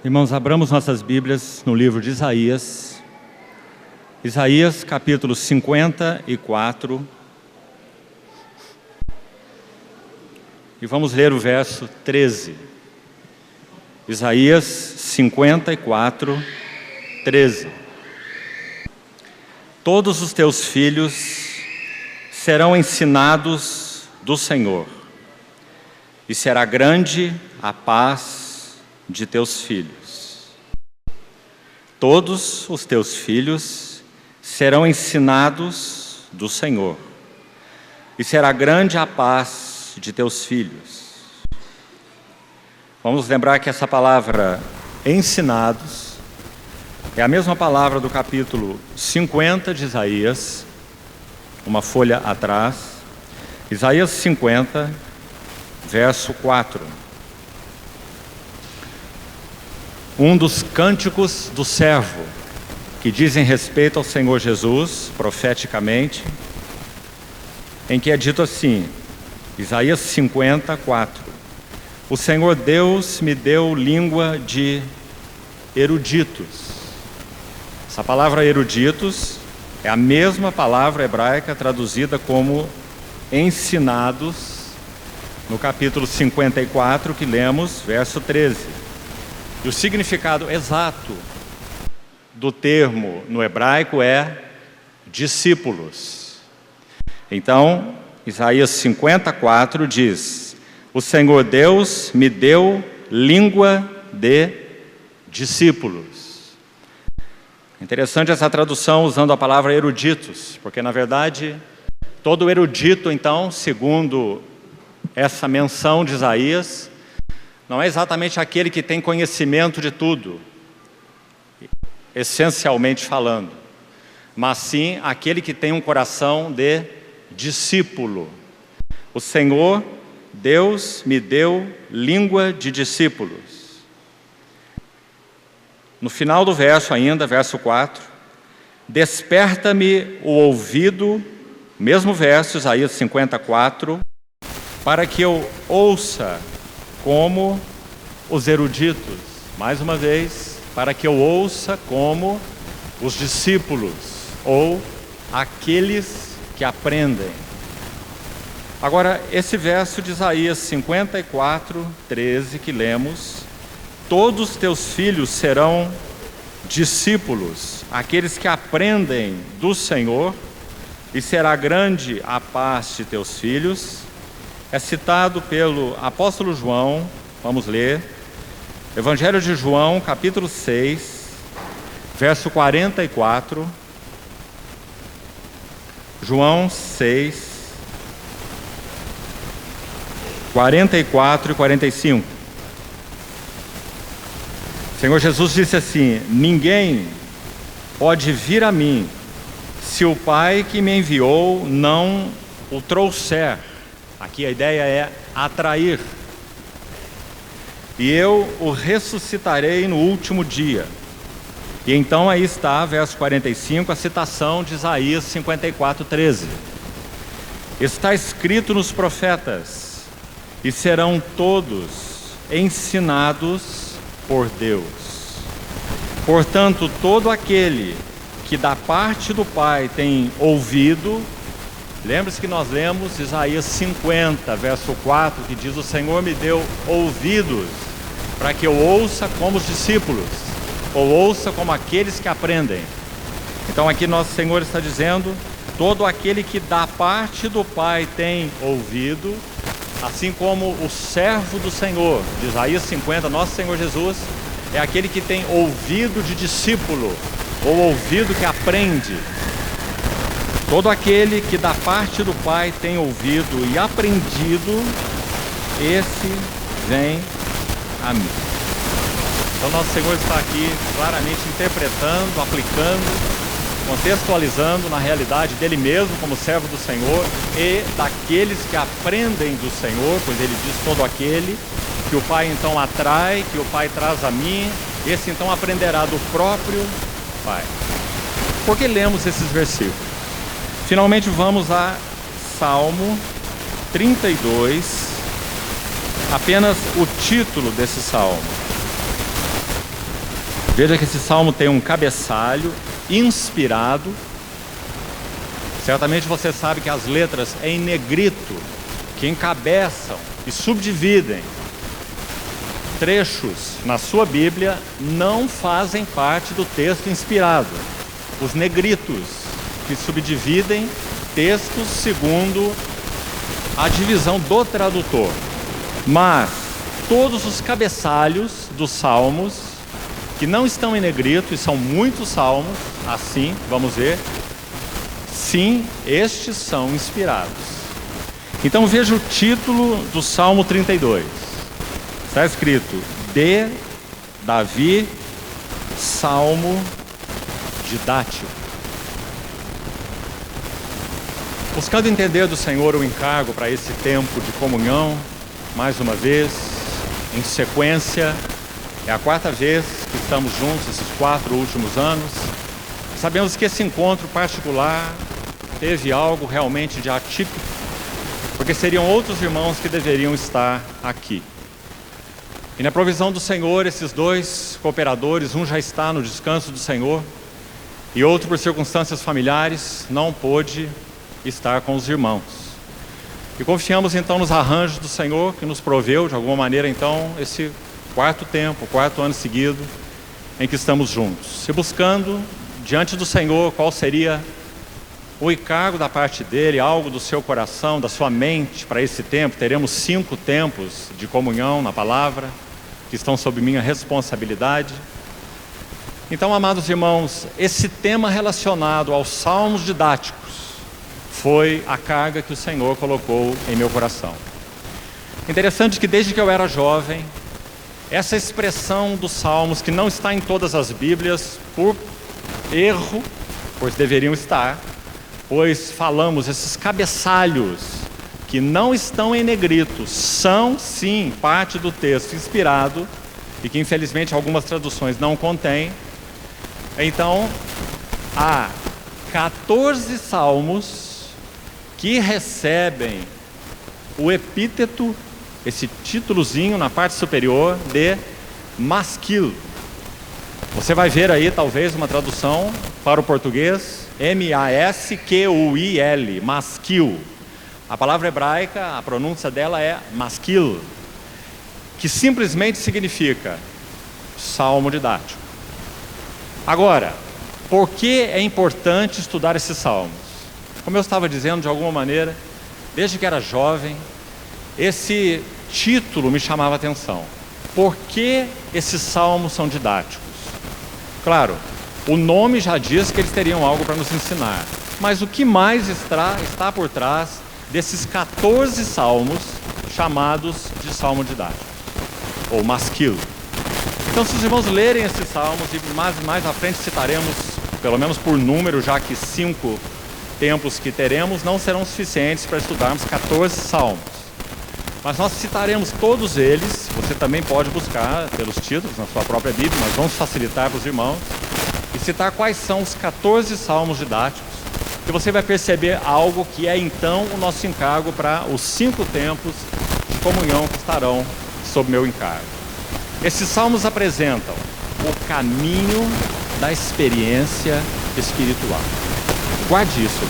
Irmãos, abramos nossas Bíblias no livro de Isaías. Isaías, capítulo 54. E vamos ler o verso 13. Isaías 54, 13. Todos os teus filhos serão ensinados do Senhor, e será grande a paz de teus filhos. Todos os teus filhos serão ensinados do Senhor, e será grande a paz de teus filhos. Vamos lembrar que essa palavra ensinados é a mesma palavra do capítulo 50 de Isaías, uma folha atrás. Isaías 50, verso 4. Um dos cânticos do servo, que dizem respeito ao Senhor Jesus, profeticamente, em que é dito assim, Isaías 50, 4. O Senhor Deus me deu língua de eruditos. Essa palavra eruditos é a mesma palavra hebraica traduzida como ensinados, no capítulo 54 que lemos, verso 13. E o significado exato do termo no hebraico é discípulos. Então, Isaías 54 diz: o Senhor Deus me deu língua de discípulos. Interessante essa tradução usando a palavra eruditos, porque na verdade, todo erudito, então, segundo essa menção de Isaías, não é exatamente aquele que tem conhecimento de tudo, essencialmente falando, mas sim aquele que tem um coração de discípulo. O Senhor Deus me deu língua de discípulos. No final do verso ainda, verso 4, desperta-me o ouvido, mesmo verso, Isaías 54, para que eu ouça como os eruditos, mais uma vez, para que eu ouça como os discípulos, ou aqueles que aprendem. Agora, esse verso de Isaías 54, 13, que lemos, todos os teus filhos serão discípulos, aqueles que aprendem do Senhor, e será grande a paz de teus filhos, é citado pelo apóstolo João. Vamos ler, Evangelho de João, capítulo 6, verso 44, João 6, 44 e 45. O Senhor Jesus disse assim: ninguém pode vir a mim, se o Pai que me enviou não o trouxer. Aqui a ideia é atrair. E eu o ressuscitarei no último dia. E então aí está, verso 45, a citação de Isaías 54, 13. Está escrito nos profetas, e serão todos ensinados por Deus. Portanto, todo aquele que da parte do Pai tem ouvido. Lembre-se que nós lemos Isaías 50, verso 4, que diz: o Senhor me deu ouvidos para que eu ouça como os discípulos, ou ouça como aqueles que aprendem. Então aqui nosso Senhor está dizendo: todo aquele que da parte do Pai tem ouvido, assim como o servo do Senhor, de Isaías 50, nosso Senhor Jesus, é aquele que tem ouvido de discípulo, ou ouvido que aprende. Todo aquele que da parte do Pai tem ouvido e aprendido, esse vem a mim. Então nosso Senhor está aqui claramente interpretando, aplicando, contextualizando na realidade dele mesmo como servo do Senhor e daqueles que aprendem do Senhor, pois ele diz: todo aquele que o Pai então atrai, que o Pai traz a mim, esse então aprenderá do próprio Pai. Por que lemos esses versículos? Finalmente vamos a Salmo 32, apenas o título desse salmo. Veja que esse salmo tem um cabeçalho inspirado. Certamente você sabe que as letras em negrito, que encabeçam e subdividem trechos na sua Bíblia, não fazem parte do texto inspirado. Os negritos, que subdividem textos segundo a divisão do tradutor. Mas todos os cabeçalhos dos salmos, que não estão em negrito, e são muitos salmos, assim, vamos ver, sim, estes são inspirados. Então veja o título do Salmo 32. Está escrito: de Davi, Salmo didático. Buscando entender do Senhor o encargo para esse tempo de comunhão, mais uma vez, em sequência, é a quarta vez que estamos juntos esses 4 últimos anos. Sabemos que esse encontro particular teve algo realmente de atípico, porque seriam outros irmãos que deveriam estar aqui. E na provisão do Senhor, esses 2 cooperadores, um já está no descanso do Senhor e outro, por circunstâncias familiares, não pôde estar com os irmãos. E confiamos então nos arranjos do Senhor, que nos proveu de alguma maneira então esse 4º tempo, 4º ano seguido em que estamos juntos, e buscando diante do Senhor qual seria o encargo da parte dele, algo do seu coração, da sua mente para esse tempo. Teremos 5 tempos de comunhão na palavra, que estão sob minha responsabilidade. Então, amados irmãos, esse tema relacionado aos salmos didáticos foi a carga que o Senhor colocou em meu coração. Interessante que desde que eu era jovem, essa expressão dos salmos, que não está em todas as Bíblias por erro, pois deveriam estar, pois falamos, esses cabeçalhos que não estão em negrito, são sim parte do texto inspirado, e que infelizmente algumas traduções não contêm. Então, há 14 salmos que recebem o epíteto, esse títulozinho na parte superior, de masquil. Você vai ver aí talvez uma tradução para o português, M-A-S-Q-U-I-L, masquil. A palavra hebraica, a pronúncia dela é masquil, que simplesmente significa salmo didático. Agora, por que é importante estudar esses salmos? Como eu estava dizendo, de alguma maneira, desde que era jovem, esse título me chamava a atenção. Por que esses salmos são didáticos? Claro, o nome já diz que eles teriam algo para nos ensinar. Mas o que mais está por trás desses 14 salmos chamados de salmo didático, ou masquil? Então, se os irmãos lerem esses salmos, e mais à frente citaremos, pelo menos por número, já que 5 tempos que teremos não serão suficientes para estudarmos 14 salmos. Mas nós citaremos todos eles. Você também pode buscar pelos títulos na sua própria Bíblia, mas vamos facilitar para os irmãos e citar quais são os 14 salmos didáticos, que você vai perceber algo que é então o nosso encargo para os 5 tempos de comunhão que estarão sob meu encargo. Esses salmos apresentam o caminho da experiência espiritual. Guarde isso.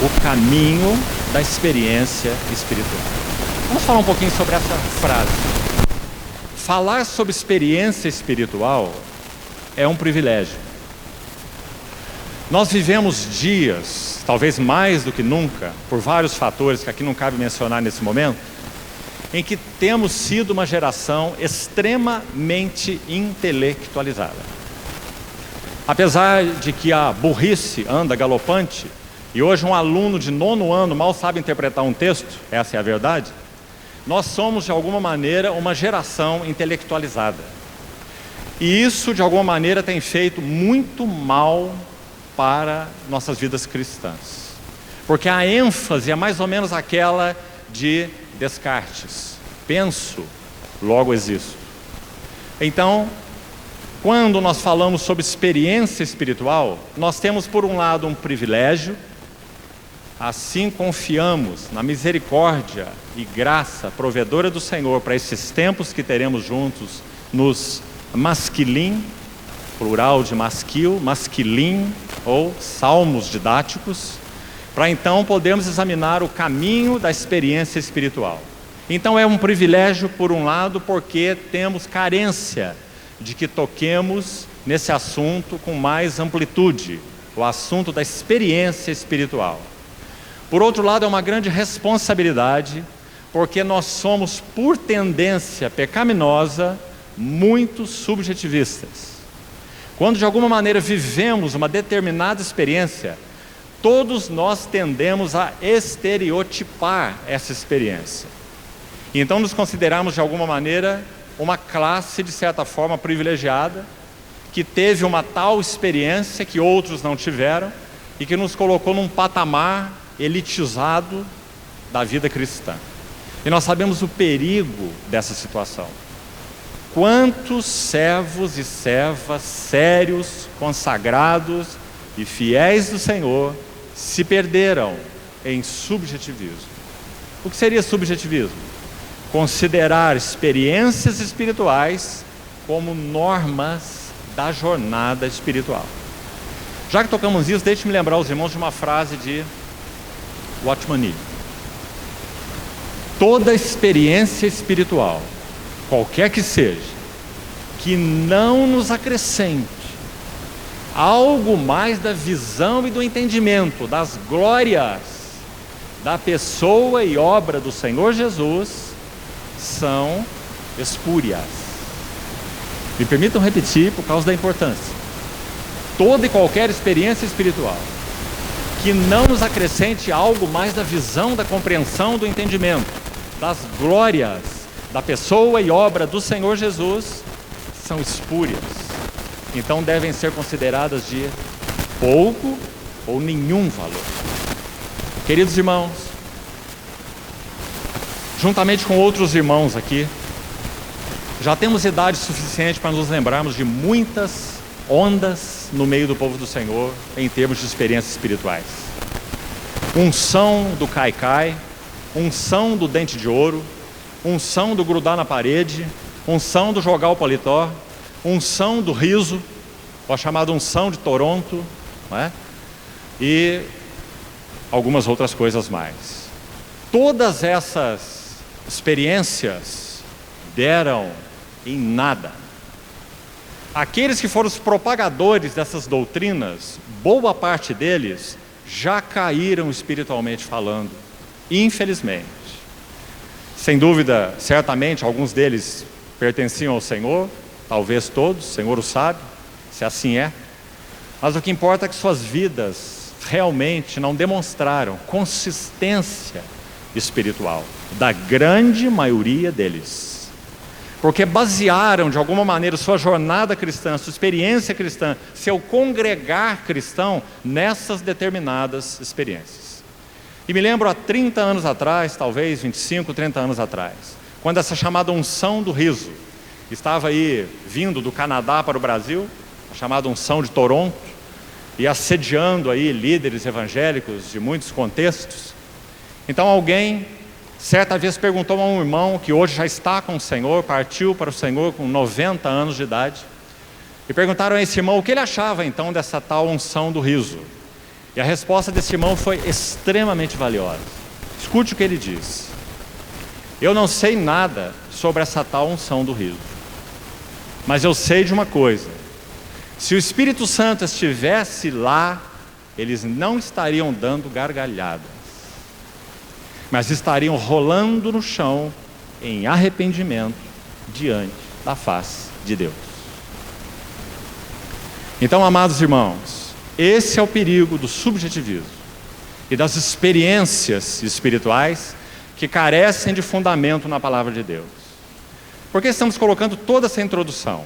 O caminho da experiência espiritual. Vamos falar um pouquinho sobre essa frase. Falar sobre experiência espiritual é um privilégio. Nós vivemos dias, talvez mais do que nunca, por vários fatores que aqui não cabe mencionar nesse momento, em que temos sido uma geração extremamente intelectualizada. Apesar de que a burrice anda galopante, e hoje um aluno de 9º ano mal sabe interpretar um texto, essa é a verdade, nós somos de alguma maneira uma geração intelectualizada. E isso de alguma maneira tem feito muito mal para nossas vidas cristãs. Porque a ênfase é mais ou menos aquela de Descartes: penso, logo existo. Então, quando nós falamos sobre experiência espiritual, nós temos por um lado um privilégio, assim confiamos na misericórdia e graça provedora do Senhor para esses tempos que teremos juntos nos masquilim, plural de masquilim, ou salmos didáticos, para então podermos examinar o caminho da experiência espiritual. Então é um privilégio, por um lado, porque temos carência de que toquemos nesse assunto com mais amplitude, o assunto da experiência espiritual. Por outro lado, é uma grande responsabilidade, porque nós somos, por tendência pecaminosa, muito subjetivistas. Quando de alguma maneira vivemos uma determinada experiência, todos nós tendemos a estereotipar essa experiência. Então nos consideramos de alguma maneira uma classe de certa forma privilegiada, que teve uma tal experiência que outros não tiveram e que nos colocou num patamar elitizado da vida cristã. E nós sabemos o perigo dessa situação. Quantos servos e servas sérios, consagrados e fiéis do Senhor se perderam em subjetivismo. O que seria subjetivismo? Considerar experiências espirituais como normas da jornada espiritual. Já que tocamos isso, deixe-me lembrar os irmãos de uma frase de Watchman Nee. Toda experiência espiritual, qualquer que seja, que não nos acrescente algo mais da visão e do entendimento das glórias da pessoa e obra do Senhor Jesus, são espúrias. Me permitam repetir por causa da importância. Toda e qualquer experiência espiritual que não nos acrescente algo mais da visão, da compreensão, do entendimento das glórias da pessoa e obra do Senhor Jesus, são espúrias. Então devem ser consideradas de pouco ou nenhum valor. Queridos irmãos, juntamente com outros irmãos aqui, já temos idade suficiente para nos lembrarmos de muitas ondas no meio do povo do Senhor em termos de experiências espirituais. Unção do cai-cai, unção do dente de ouro, unção do grudar na parede, unção do jogar o paletó, unção do riso, a chamada unção de Toronto, não é? E algumas outras coisas mais. Todas essas experiências deram em nada. Aqueles que foram os propagadores dessas doutrinas, boa parte deles já caíram espiritualmente falando, infelizmente. Sem dúvida, certamente, alguns deles pertenciam ao Senhor, talvez todos, o Senhor o sabe, se assim é. Mas o que importa é que suas vidas realmente não demonstraram consistência espiritual, da grande maioria deles. Porque basearam de alguma maneira sua jornada cristã, sua experiência cristã, seu congregar cristão nessas determinadas experiências. E me lembro há 30 anos atrás, talvez 25, 30 anos atrás, quando essa chamada unção do riso estava aí vindo do Canadá para o Brasil, a chamada unção de Toronto, e assediando aí líderes evangélicos de muitos contextos. Então alguém certa vez perguntou a um irmão que hoje já está com o Senhor, partiu para o Senhor com 90 anos de idade, e perguntaram a esse irmão o que ele achava então dessa tal unção do riso. E a resposta desse irmão foi extremamente valiosa. Escute o que ele diz: eu não sei nada sobre essa tal unção do riso, mas eu sei de uma coisa: se o Espírito Santo estivesse lá, eles não estariam dando gargalhadas, mas estariam rolando no chão em arrependimento diante da face de Deus. Então, amados irmãos, esse é o perigo do subjetivismo e das experiências espirituais que carecem de fundamento na palavra de Deus. Por que estamos colocando toda essa introdução?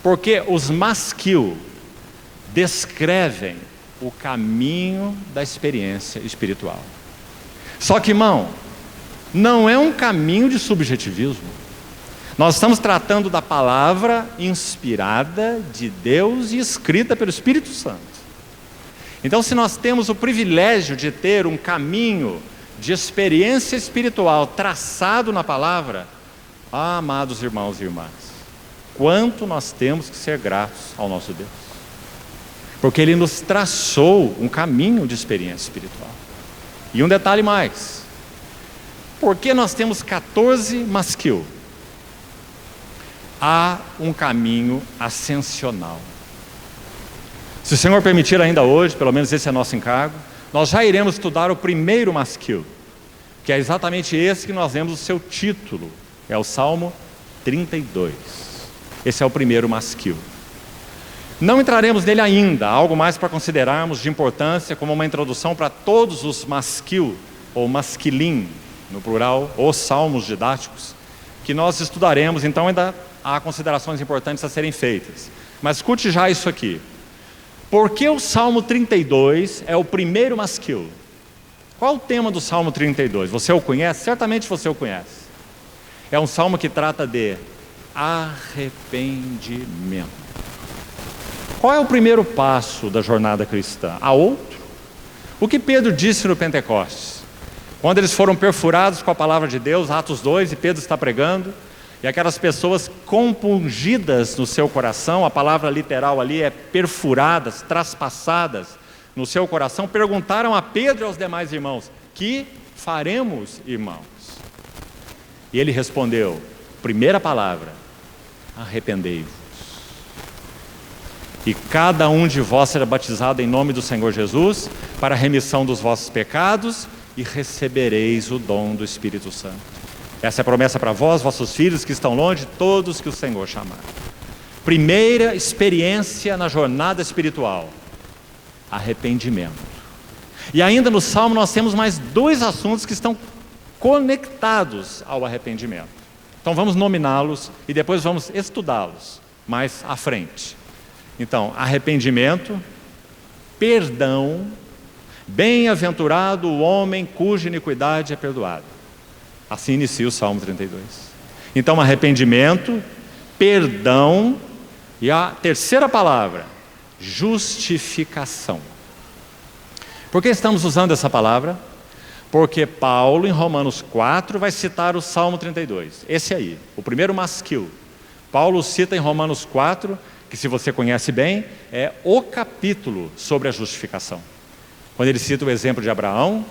Porque os Maskil descrevem o caminho da experiência espiritual. Só que, irmão, não é um caminho de subjetivismo. Nós estamos tratando da palavra inspirada de Deus e escrita pelo Espírito Santo. Então, se nós temos o privilégio de ter um caminho de experiência espiritual traçado na palavra, amados irmãos e irmãs, quanto nós temos que ser gratos ao nosso Deus. Porque Ele nos traçou um caminho de experiência espiritual. E um detalhe mais. Por que nós temos 14 masquil? Há um caminho ascensional. Se o Senhor permitir ainda hoje, pelo menos esse é nosso encargo, nós já iremos estudar o primeiro masquil, que é exatamente esse que nós vemos o seu título, é o Salmo 32. Esse é o primeiro masquil. Não entraremos nele ainda, há algo mais para considerarmos de importância, como uma introdução para todos os masquil, ou masquilim, no plural, os salmos didáticos, que nós estudaremos, então ainda há considerações importantes a serem feitas. Mas escute já isso aqui. Por que o Salmo 32 é o primeiro masquil? Qual o tema do Salmo 32? Você o conhece? Certamente você o conhece. É um salmo que trata de arrependimento. Qual é o primeiro passo da jornada cristã? Há outro? O que Pedro disse no Pentecostes? Quando eles foram perfurados com a palavra de Deus, Atos 2, e Pedro está pregando, e aquelas pessoas compungidas no seu coração, a palavra literal ali é perfuradas, traspassadas no seu coração, perguntaram a Pedro e aos demais irmãos: que faremos, irmãos? E ele respondeu, primeira palavra: arrependei-vos. E cada um de vós será batizado em nome do Senhor Jesus, para a remissão dos vossos pecados, e recebereis o dom do Espírito Santo. Essa é a promessa para vós, vossos filhos que estão longe, todos que o Senhor chamar. Primeira experiência na jornada espiritual: arrependimento. E ainda no Salmo nós temos mais dois assuntos que estão conectados ao arrependimento. Então vamos nominá-los e depois vamos estudá-los mais à frente. Então, arrependimento, perdão, bem-aventurado o homem cuja iniquidade é perdoada. Assim inicia o Salmo 32. Então, arrependimento, perdão e a terceira palavra, justificação. Por que estamos usando essa palavra? Porque Paulo, em Romanos 4, vai citar o Salmo 32. Esse aí, o primeiro masquil. Paulo cita em Romanos 4, que se você conhece bem, é o capítulo sobre a justificação. Quando ele cita o exemplo de Abraão,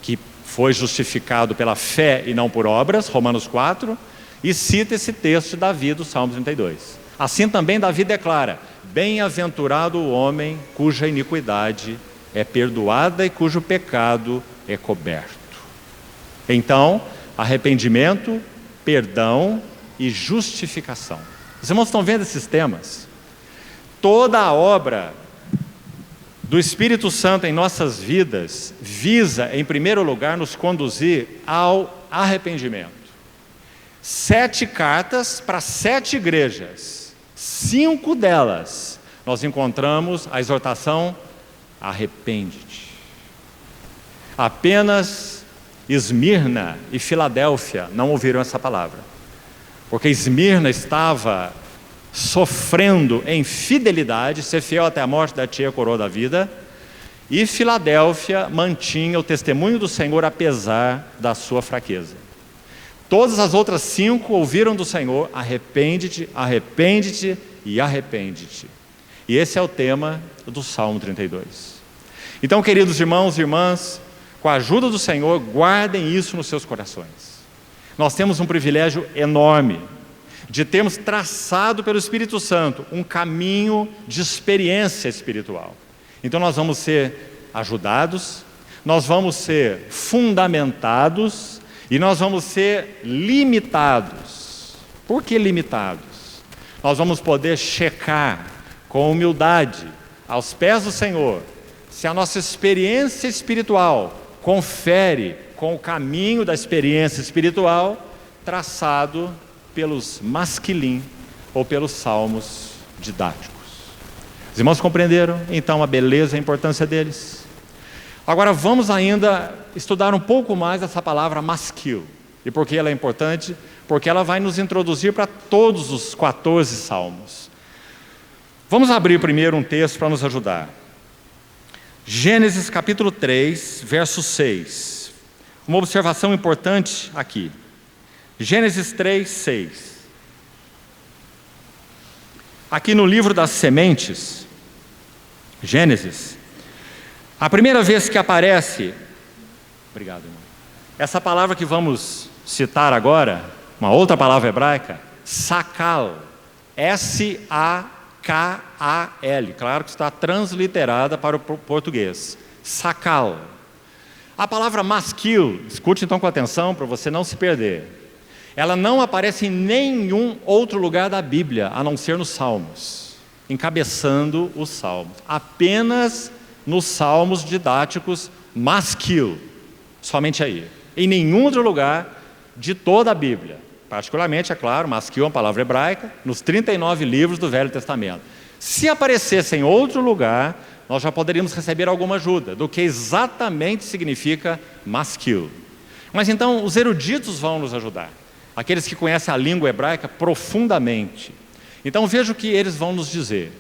que foi justificado pela fé e não por obras, Romanos 4, e cita esse texto de Davi do Salmo 32. Assim também Davi declara: bem-aventurado o homem cuja iniquidade é perdoada e cujo pecado é coberto. Então, arrependimento, perdão e justificação. Os irmãos estão vendo esses temas? Toda a obra do Espírito Santo em nossas vidas visa, em primeiro lugar, nos conduzir ao arrependimento. 7 cartas para 7 igrejas. 5 delas nós encontramos a exortação: arrepende-te. Apenas Esmirna e Filadélfia não ouviram essa palavra, porque Esmirna estava sofrendo em fidelidade, ser fiel até a morte da tia coroa da vida, e Filadélfia mantinha o testemunho do Senhor apesar da sua fraqueza. Todas as outras 5 ouviram do Senhor: arrepende-te, arrepende-te e arrepende-te. E esse é o tema do Salmo 32. Então, queridos irmãos e irmãs, com a ajuda do Senhor, guardem isso nos seus corações. Nós temos um privilégio enorme de termos traçado pelo Espírito Santo um caminho de experiência espiritual. Então nós vamos ser ajudados, nós vamos ser fundamentados e nós vamos ser limitados. Por que limitados? Nós vamos poder checar com humildade aos pés do Senhor se a nossa experiência espiritual confere com o caminho da experiência espiritual traçado pelos masquilim ou pelos salmos didáticos. Os irmãos compreenderam então a beleza e a importância deles? Agora vamos ainda estudar um pouco mais essa palavra masquil. E por que ela é importante? Porque ela vai nos introduzir para todos os 14 salmos. Vamos abrir primeiro um texto para nos ajudar. Gênesis capítulo 3, verso 6. Uma observação importante aqui. Gênesis 3, 6. Aqui no livro das sementes, Gênesis, a primeira vez que aparece, obrigado, irmão, essa palavra que vamos citar agora, uma outra palavra hebraica, sakal, S-A-K-A-L, claro que está transliterada para o português, sakal. A palavra masquil, escute então com atenção para você não se perder, ela não aparece em nenhum outro lugar da Bíblia, a não ser nos Salmos, encabeçando os Salmos, apenas nos Salmos didáticos masquil, somente aí, em nenhum outro lugar de toda a Bíblia, particularmente, é claro, masquil é uma palavra hebraica, nos 39 livros do Velho Testamento. Se aparecesse em outro lugar, nós já poderíamos receber alguma ajuda do que exatamente significa masquil. Mas então os eruditos vão nos ajudar, aqueles que conhecem a língua hebraica profundamente. Então veja o que eles vão nos dizer,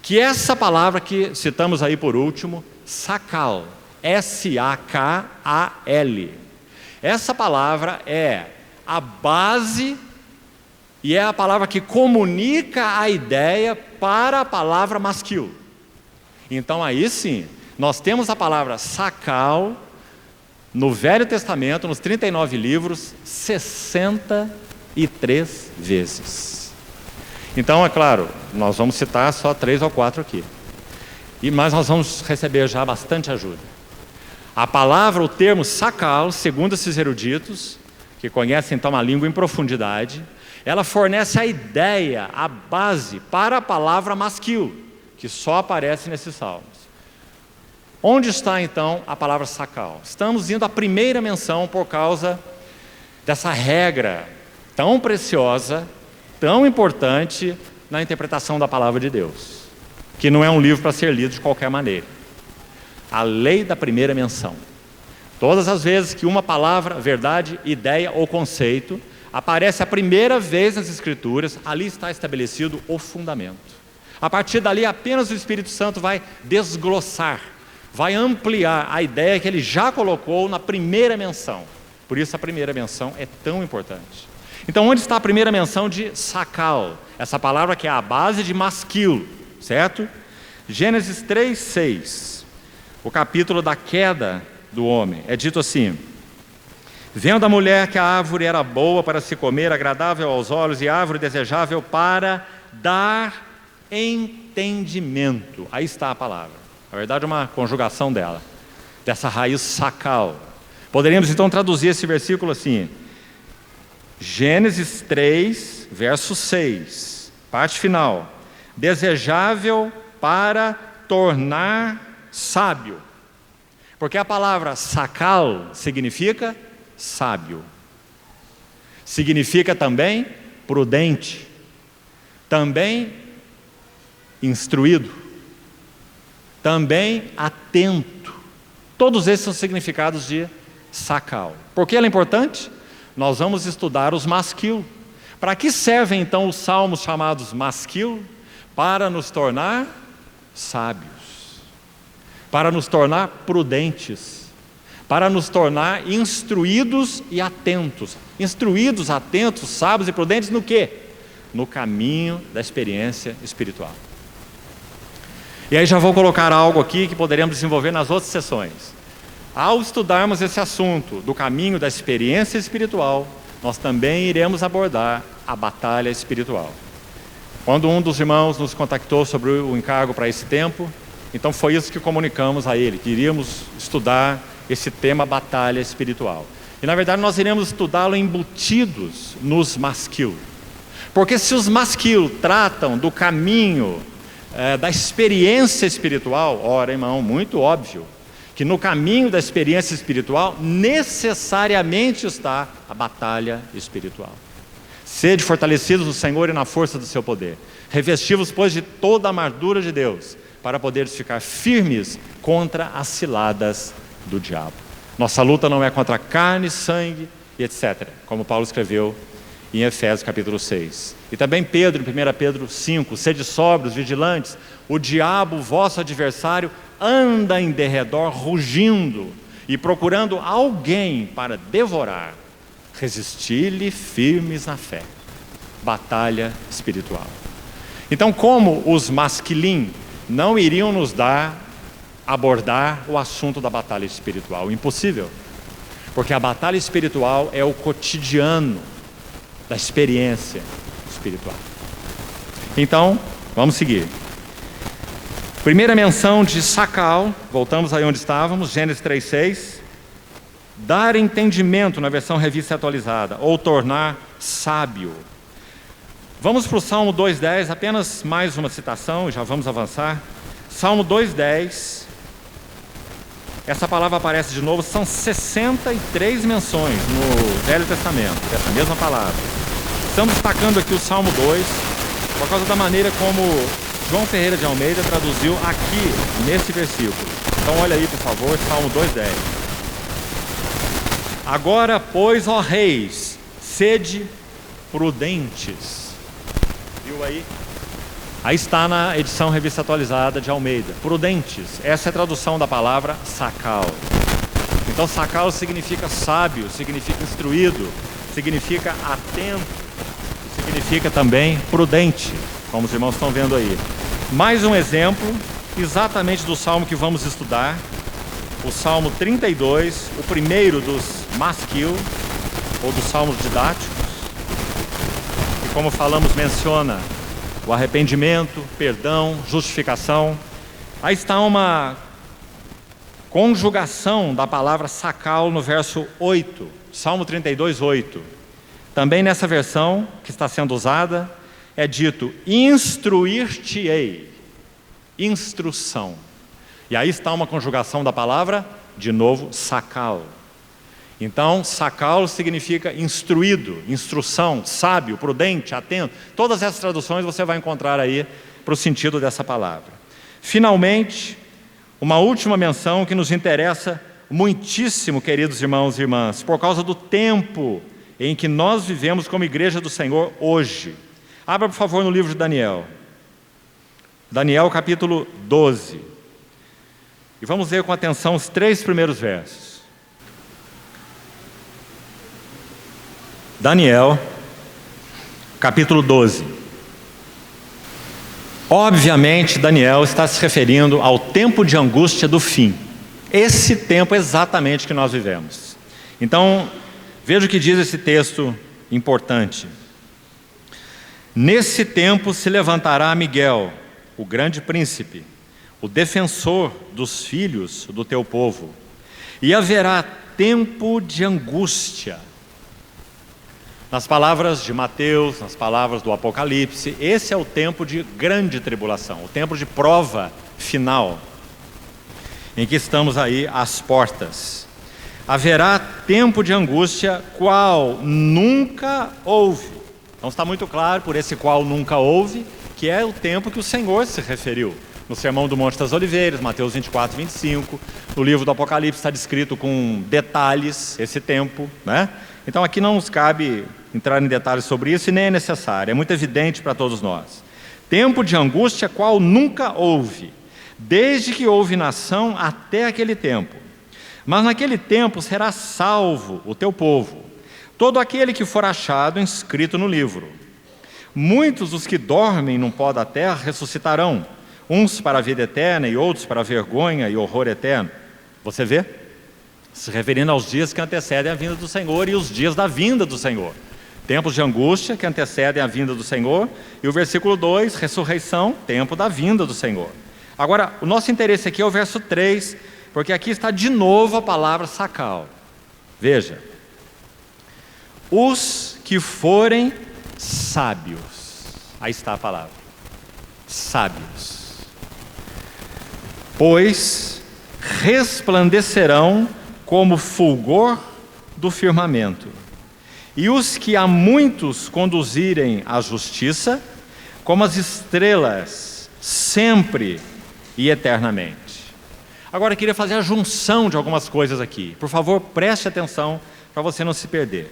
que essa palavra que citamos aí por último, sakal, S-A-K-A-L, essa palavra é a base e é a palavra que comunica a ideia para a palavra masquil. Então aí sim, nós temos a palavra sakal no Velho Testamento, nos 39 livros, 63 vezes. Então, é claro, nós vamos citar só 3 ou 4 aqui. Mas nós vamos receber já bastante ajuda. A palavra, o termo sakal, segundo esses eruditos, que conhecem então a língua em profundidade, ela fornece a ideia, a base para a palavra masquil, que só aparece nesses salmos. Onde está então a palavra sakal? Estamos indo à primeira menção por causa dessa regra tão preciosa, tão importante na interpretação da palavra de Deus, que não é um livro para ser lido de qualquer maneira. A lei da primeira menção. Todas as vezes que uma palavra, verdade, ideia ou conceito aparece a primeira vez nas Escrituras, ali está estabelecido o fundamento. A partir dali, apenas o Espírito Santo vai desglossar, vai ampliar a ideia que ele já colocou na primeira menção. Por isso a primeira menção é tão importante. Então, onde está a primeira menção de sakal? Essa palavra que é a base de masquil, certo? Gênesis 3:6, o capítulo da queda do homem. É dito assim: vendo a mulher que a árvore era boa para se comer, agradável aos olhos e árvore desejável para dar entendimento. Aí está a palavra. Na verdade, é uma conjugação dela, dessa raiz sakal. Poderíamos então traduzir esse versículo assim: Gênesis 3, verso 6, parte final: desejável para tornar sábio. Porque a palavra sakal significa sábio, significa também prudente, também instruído, também atento. Todos esses são significados de sakal. Por que ela é importante? Nós vamos estudar os masquil. Para que servem então os salmos chamados masquil? Para nos tornar sábios, para nos tornar prudentes, para nos tornar instruídos e atentos. Instruídos, atentos, sábios e prudentes no quê? No caminho da experiência espiritual. E aí já vou colocar algo aqui que poderemos desenvolver nas outras sessões. Ao estudarmos esse assunto do caminho da experiência espiritual, nós também iremos abordar a batalha espiritual. Quando um dos irmãos nos contactou sobre o encargo para esse tempo, então foi isso que comunicamos a ele, que iríamos estudar esse tema batalha espiritual. E na verdade nós iremos estudá-lo embutidos nos masquil. Porque se os masquil tratam do caminho da experiência espiritual, ora irmão, muito óbvio, que no caminho da experiência espiritual necessariamente está a batalha espiritual. Sede fortalecidos no Senhor e na força do seu poder. Revestivos, pois, de toda a armadura de Deus, para poderes ficar firmes contra as ciladas do diabo. Nossa luta não é contra carne, sangue e etc., como Paulo escreveu em Efésios capítulo 6. E também Pedro, em 1 Pedro 5, sede sóbrios, vigilantes, o diabo, vosso adversário, anda em derredor rugindo e procurando alguém para devorar. Resistir-lhe firmes na fé. Batalha espiritual. Então, como os masquilim não iriam nos abordar o assunto da batalha espiritual? Impossível. Porque a batalha espiritual é o cotidiano da experiência espiritual. Então, vamos seguir. Primeira menção de Sacal, voltamos aí onde estávamos, Gênesis 3:6. Dar entendimento na versão revista atualizada, ou tornar sábio. Vamos para o Salmo 2:10, apenas mais uma citação, já vamos avançar. Salmo 2:10. Essa palavra aparece de novo, são 63 menções no Velho Testamento, dessa mesma palavra. Estamos destacando aqui o Salmo 2, por causa da maneira como João Ferreira de Almeida traduziu aqui, nesse versículo. Então olha aí, por favor, Salmo 2:10. Agora, pois, ó reis, sede prudentes. Viu aí? Aí está na edição revista atualizada de Almeida. Prudentes. Essa é a tradução da palavra sacal. Então, sacal significa sábio, significa instruído, significa atento, significa também prudente, como os irmãos estão vendo aí. Mais um exemplo, exatamente do salmo que vamos estudar, o Salmo 32, o primeiro dos masquil, ou dos salmos didáticos, que, como falamos, menciona o arrependimento, perdão, justificação. Aí está uma conjugação da palavra sacal no verso 8, Salmo 32:8. Também nessa versão que está sendo usada, é dito, instruir-te-ei, instrução. E aí está uma conjugação da palavra, de novo, sacal. Então, sacal significa instruído, instrução, sábio, prudente, atento. Todas essas traduções você vai encontrar aí para o sentido dessa palavra. Finalmente, uma última menção que nos interessa muitíssimo, queridos irmãos e irmãs, por causa do tempo em que nós vivemos como igreja do Senhor hoje. Abra, por favor, no livro de Daniel. Daniel, capítulo 12. E vamos ler com atenção os 3 primeiros versos. Daniel, capítulo 12. Obviamente, Daniel está se referindo ao tempo de angústia do fim. Esse tempo exatamente que nós vivemos. Então, veja o que diz esse texto importante. Nesse tempo se levantará Miguel, o grande príncipe, o defensor dos filhos do teu povo, e haverá tempo de angústia. Nas palavras de Mateus, nas palavras do Apocalipse, esse é o tempo de grande tribulação, o tempo de prova final, em que estamos aí às portas. Haverá tempo de angústia, qual nunca houve. Então está muito claro, por esse qual nunca houve, que é o tempo que o Senhor se referiu. No Sermão do Monte das Oliveiras, Mateus 24:25, no livro do Apocalipse está descrito com detalhes esse tempo, né? Então aqui não nos cabe entrar em detalhes sobre isso e nem é necessário, é muito evidente para todos nós. Tempo de angústia qual nunca houve, desde que houve nação até aquele tempo. Mas naquele tempo será salvo o teu povo, todo aquele que for achado inscrito no livro. Muitos dos que dormem no pó da terra ressuscitarão, uns para a vida eterna e outros para a vergonha e horror eterno. Você vê? Se referindo aos dias que antecedem a vinda do Senhor e os dias da vinda do Senhor. Tempos de angústia que antecedem a vinda do Senhor. E o versículo 2, ressurreição, tempo da vinda do Senhor. Agora, o nosso interesse aqui é o verso 3, porque aqui está de novo a palavra sacal. Veja. Os que forem sábios. Aí está a palavra. Sábios. Pois resplandecerão como fulgor do firmamento. E os que a muitos conduzirem à justiça, como as estrelas, sempre e eternamente. Agora eu queria fazer a junção de algumas coisas aqui. Por favor, preste atenção para você não se perder.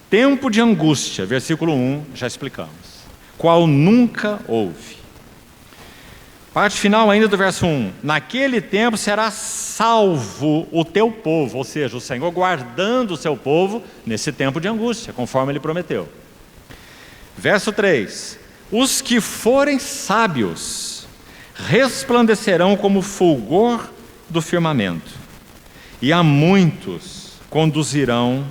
Tempo de angústia, versículo 1, já explicamos. Qual nunca houve. Parte final ainda do verso 1. Naquele tempo será salvo o teu povo, ou seja, o Senhor guardando o seu povo nesse tempo de angústia, conforme Ele prometeu. Verso 3. Os que forem sábios resplandecerão como o fulgor do firmamento, e a muitos conduzirão,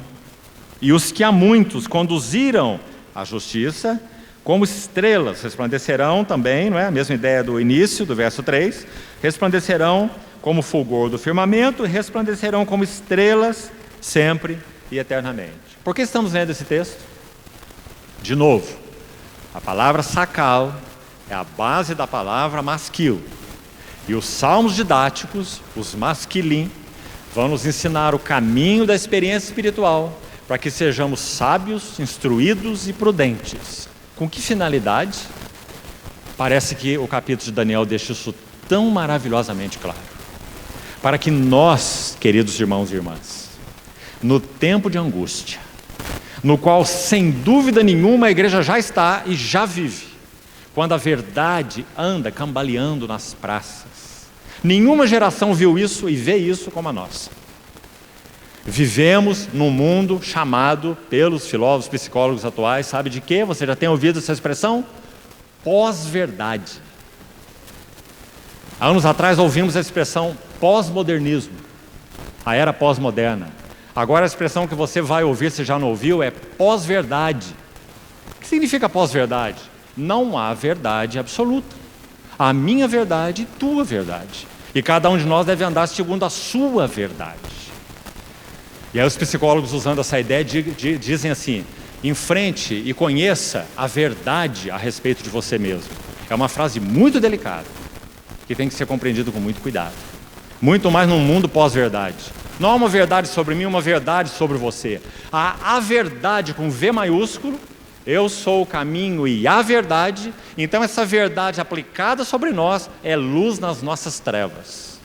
e os que a muitos conduziram à justiça, como estrelas resplandecerão também, não é? A mesma ideia do início, do verso 3, resplandecerão como o fulgor do firmamento e resplandecerão como estrelas sempre e eternamente. Por que estamos lendo esse texto? De novo, a palavra sacal é a base da palavra masquil. E os salmos didáticos, os masquilim, vão nos ensinar o caminho da experiência espiritual para que sejamos sábios, instruídos e prudentes. Com que finalidade? Parece que o capítulo de Daniel deixa isso tão maravilhosamente claro. Para que nós, queridos irmãos e irmãs, no tempo de angústia, no qual sem dúvida nenhuma a igreja já está e já vive, quando a verdade anda cambaleando nas praças, nenhuma geração viu isso e vê isso como a nossa. Vivemos num mundo chamado pelos filósofos, psicólogos atuais, sabe de quê? Você já tem ouvido essa expressão? Pós-verdade. Há anos atrás ouvimos a expressão pós-modernismo, a era pós-moderna. Agora a expressão que você vai ouvir, se já não ouviu, é pós-verdade. O que significa pós-verdade? Não há verdade absoluta. A minha verdade e tua verdade. E cada um de nós deve andar segundo a sua verdade. E aí os psicólogos, usando essa ideia, dizem assim: enfrente e conheça a verdade a respeito de você mesmo. É uma frase muito delicada, que tem que ser compreendida com muito cuidado. Muito mais num mundo pós-verdade. Não há uma verdade sobre mim, uma verdade sobre você. Há a verdade com V maiúsculo, eu sou o caminho e a verdade. Então essa verdade aplicada sobre nós é luz nas nossas trevas.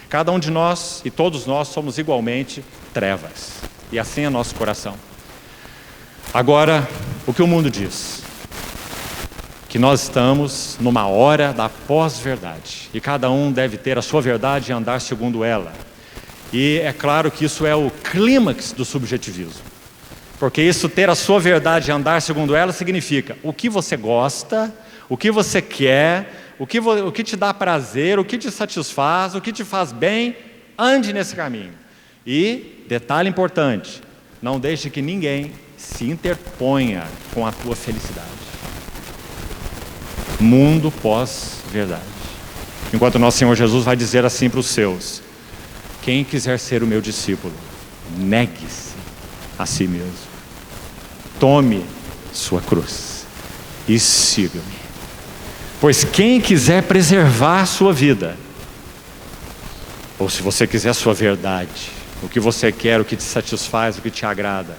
Cada um de nós e todos nós somos igualmente trevas. E assim é nosso coração. Agora, o que o mundo diz? Que nós estamos numa hora da pós-verdade. E cada um deve ter a sua verdade e andar segundo ela. E é claro que isso é o clímax do subjetivismo. Porque isso, ter a sua verdade e andar segundo ela, significa o que você gosta, o que você quer, o que te dá prazer, o que te satisfaz, o que te faz bem, ande nesse caminho. E, detalhe importante, não deixe que ninguém se interponha com a tua felicidade. Mundo pós-verdade. Enquanto nosso Senhor Jesus vai dizer assim para os seus: quem quiser ser o meu discípulo, negue-se a si mesmo. Tome sua cruz e siga-me. Pois quem quiser preservar a sua vida, ou se você quiser a sua verdade, o que você quer, o que te satisfaz, o que te agrada,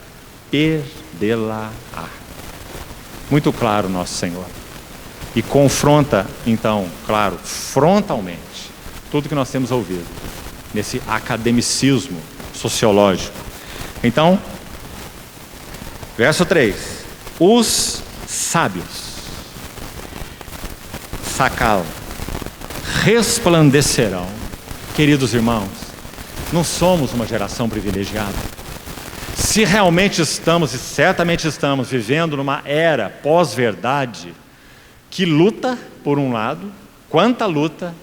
perdê-la-á. Muito claro nosso Senhor. E confronta, então, claro, frontalmente, tudo que nós temos ouvido, nesse academicismo sociológico. Então, verso 3, os sábios, sacal, resplandecerão. Queridos irmãos, não somos uma geração privilegiada. Se realmente estamos, e certamente estamos, vivendo numa era pós-verdade, que luta, por um lado, quanta luta,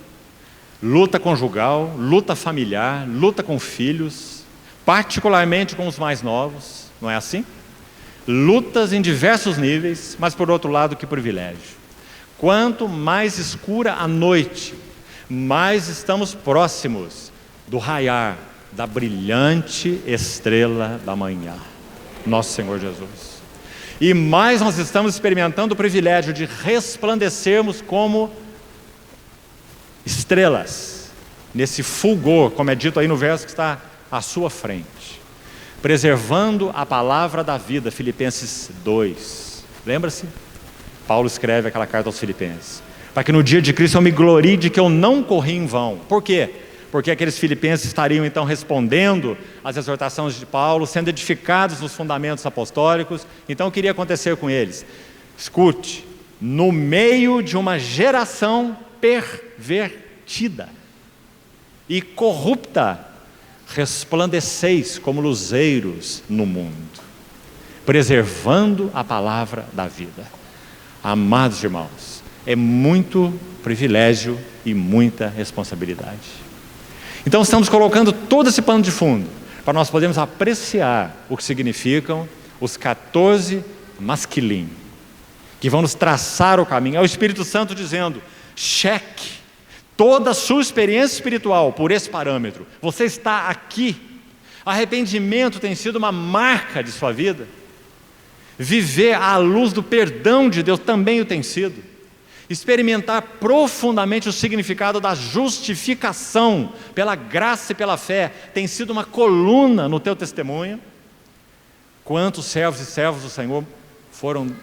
luta conjugal, luta familiar, luta com filhos, particularmente com os mais novos, não é assim? Lutas em diversos níveis, mas por outro lado, que privilégio. Quanto mais escura a noite, mais estamos próximos do raiar da brilhante estrela da manhã, nosso Senhor Jesus. E mais nós estamos experimentando o privilégio de resplandecermos como estrelas, nesse fulgor, como é dito aí no verso que está à sua frente, preservando a palavra da vida, Filipenses 2. Lembra-se? Paulo escreve aquela carta aos Filipenses: para que no dia de Cristo eu me glorie de que eu não corri em vão. Por quê? Porque aqueles filipenses estariam então respondendo às exortações de Paulo, sendo edificados nos fundamentos apostólicos. Então o que iria acontecer com eles? Escute, no meio de uma geração pervertida e corrupta, resplandeceis como luzeiros no mundo, preservando a palavra da vida. Amados irmãos, é muito privilégio e muita responsabilidade. Então estamos colocando todo esse pano de fundo para nós podermos apreciar o que significam os 14 masquilim, que vão nos traçar o caminho. É o Espírito Santo dizendo: cheque toda a sua experiência espiritual por esse parâmetro. Você está aqui. Arrependimento tem sido uma marca de sua vida. Viver à luz do perdão de Deus também o tem sido. Experimentar profundamente o significado da justificação pela graça e pela fé tem sido uma coluna no teu testemunho. Quantos servos e servas do Senhor foram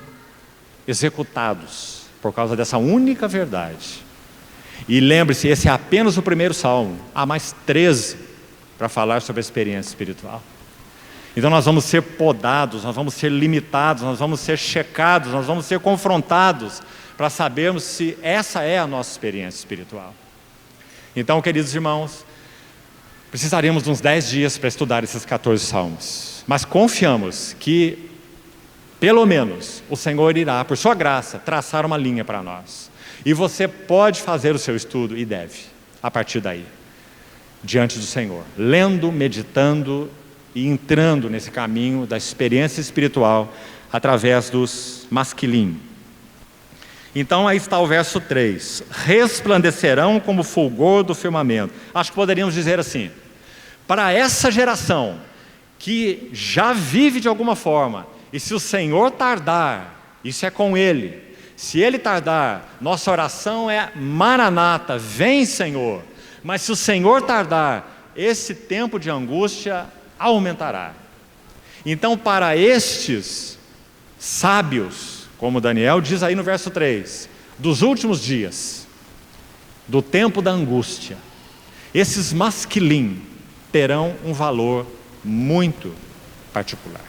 executados por causa dessa única verdade. E lembre-se, esse é apenas o primeiro salmo. Há mais 13 para falar sobre a experiência espiritual. Então nós vamos ser podados, nós vamos ser limitados, nós vamos ser checados, nós vamos ser confrontados para sabermos se essa é a nossa experiência espiritual. Então, queridos irmãos, precisaremos de uns 10 dias para estudar esses 14 salmos. Mas confiamos que, pelo menos, o Senhor irá, por sua graça, traçar uma linha para nós. E você pode fazer o seu estudo, e deve, a partir daí, diante do Senhor, lendo, meditando e entrando nesse caminho da experiência espiritual através dos masquilim. Então aí está o verso 3: resplandecerão como o fulgor do firmamento. Acho que poderíamos dizer assim: para essa geração que já vive de alguma forma, e se o Senhor tardar, isso é com Ele. Se Ele tardar, nossa oração é: Maranata, vem Senhor. Mas se o Senhor tardar, esse tempo de angústia aumentará. Então, para estes sábios, como Daniel diz aí no verso 3, dos últimos dias, do tempo da angústia, esses masquilim terão um valor muito particular,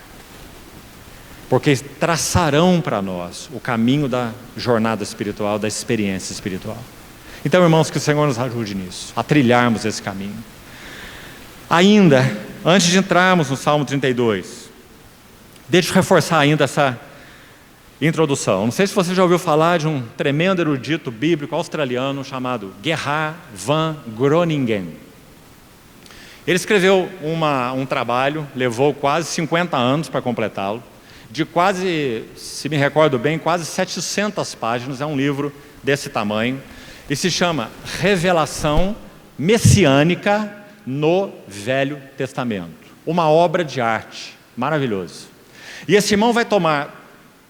porque traçarão para nós o caminho da jornada espiritual, da experiência espiritual. Então, irmãos, que o Senhor nos ajude nisso, a trilharmos esse caminho. Ainda, antes de entrarmos no Salmo 32, deixa eu reforçar ainda essa introdução. Não sei se você já ouviu falar de um tremendo erudito bíblico australiano chamado Gerhard van Groningen. Ele escreveu um trabalho, levou quase 50 anos para completá-lo, de quase, se me recordo bem, quase 700 páginas. É um livro desse tamanho, e se chama Revelação Messiânica no Velho Testamento. Uma obra de arte, maravilhoso. E esse irmão vai tomar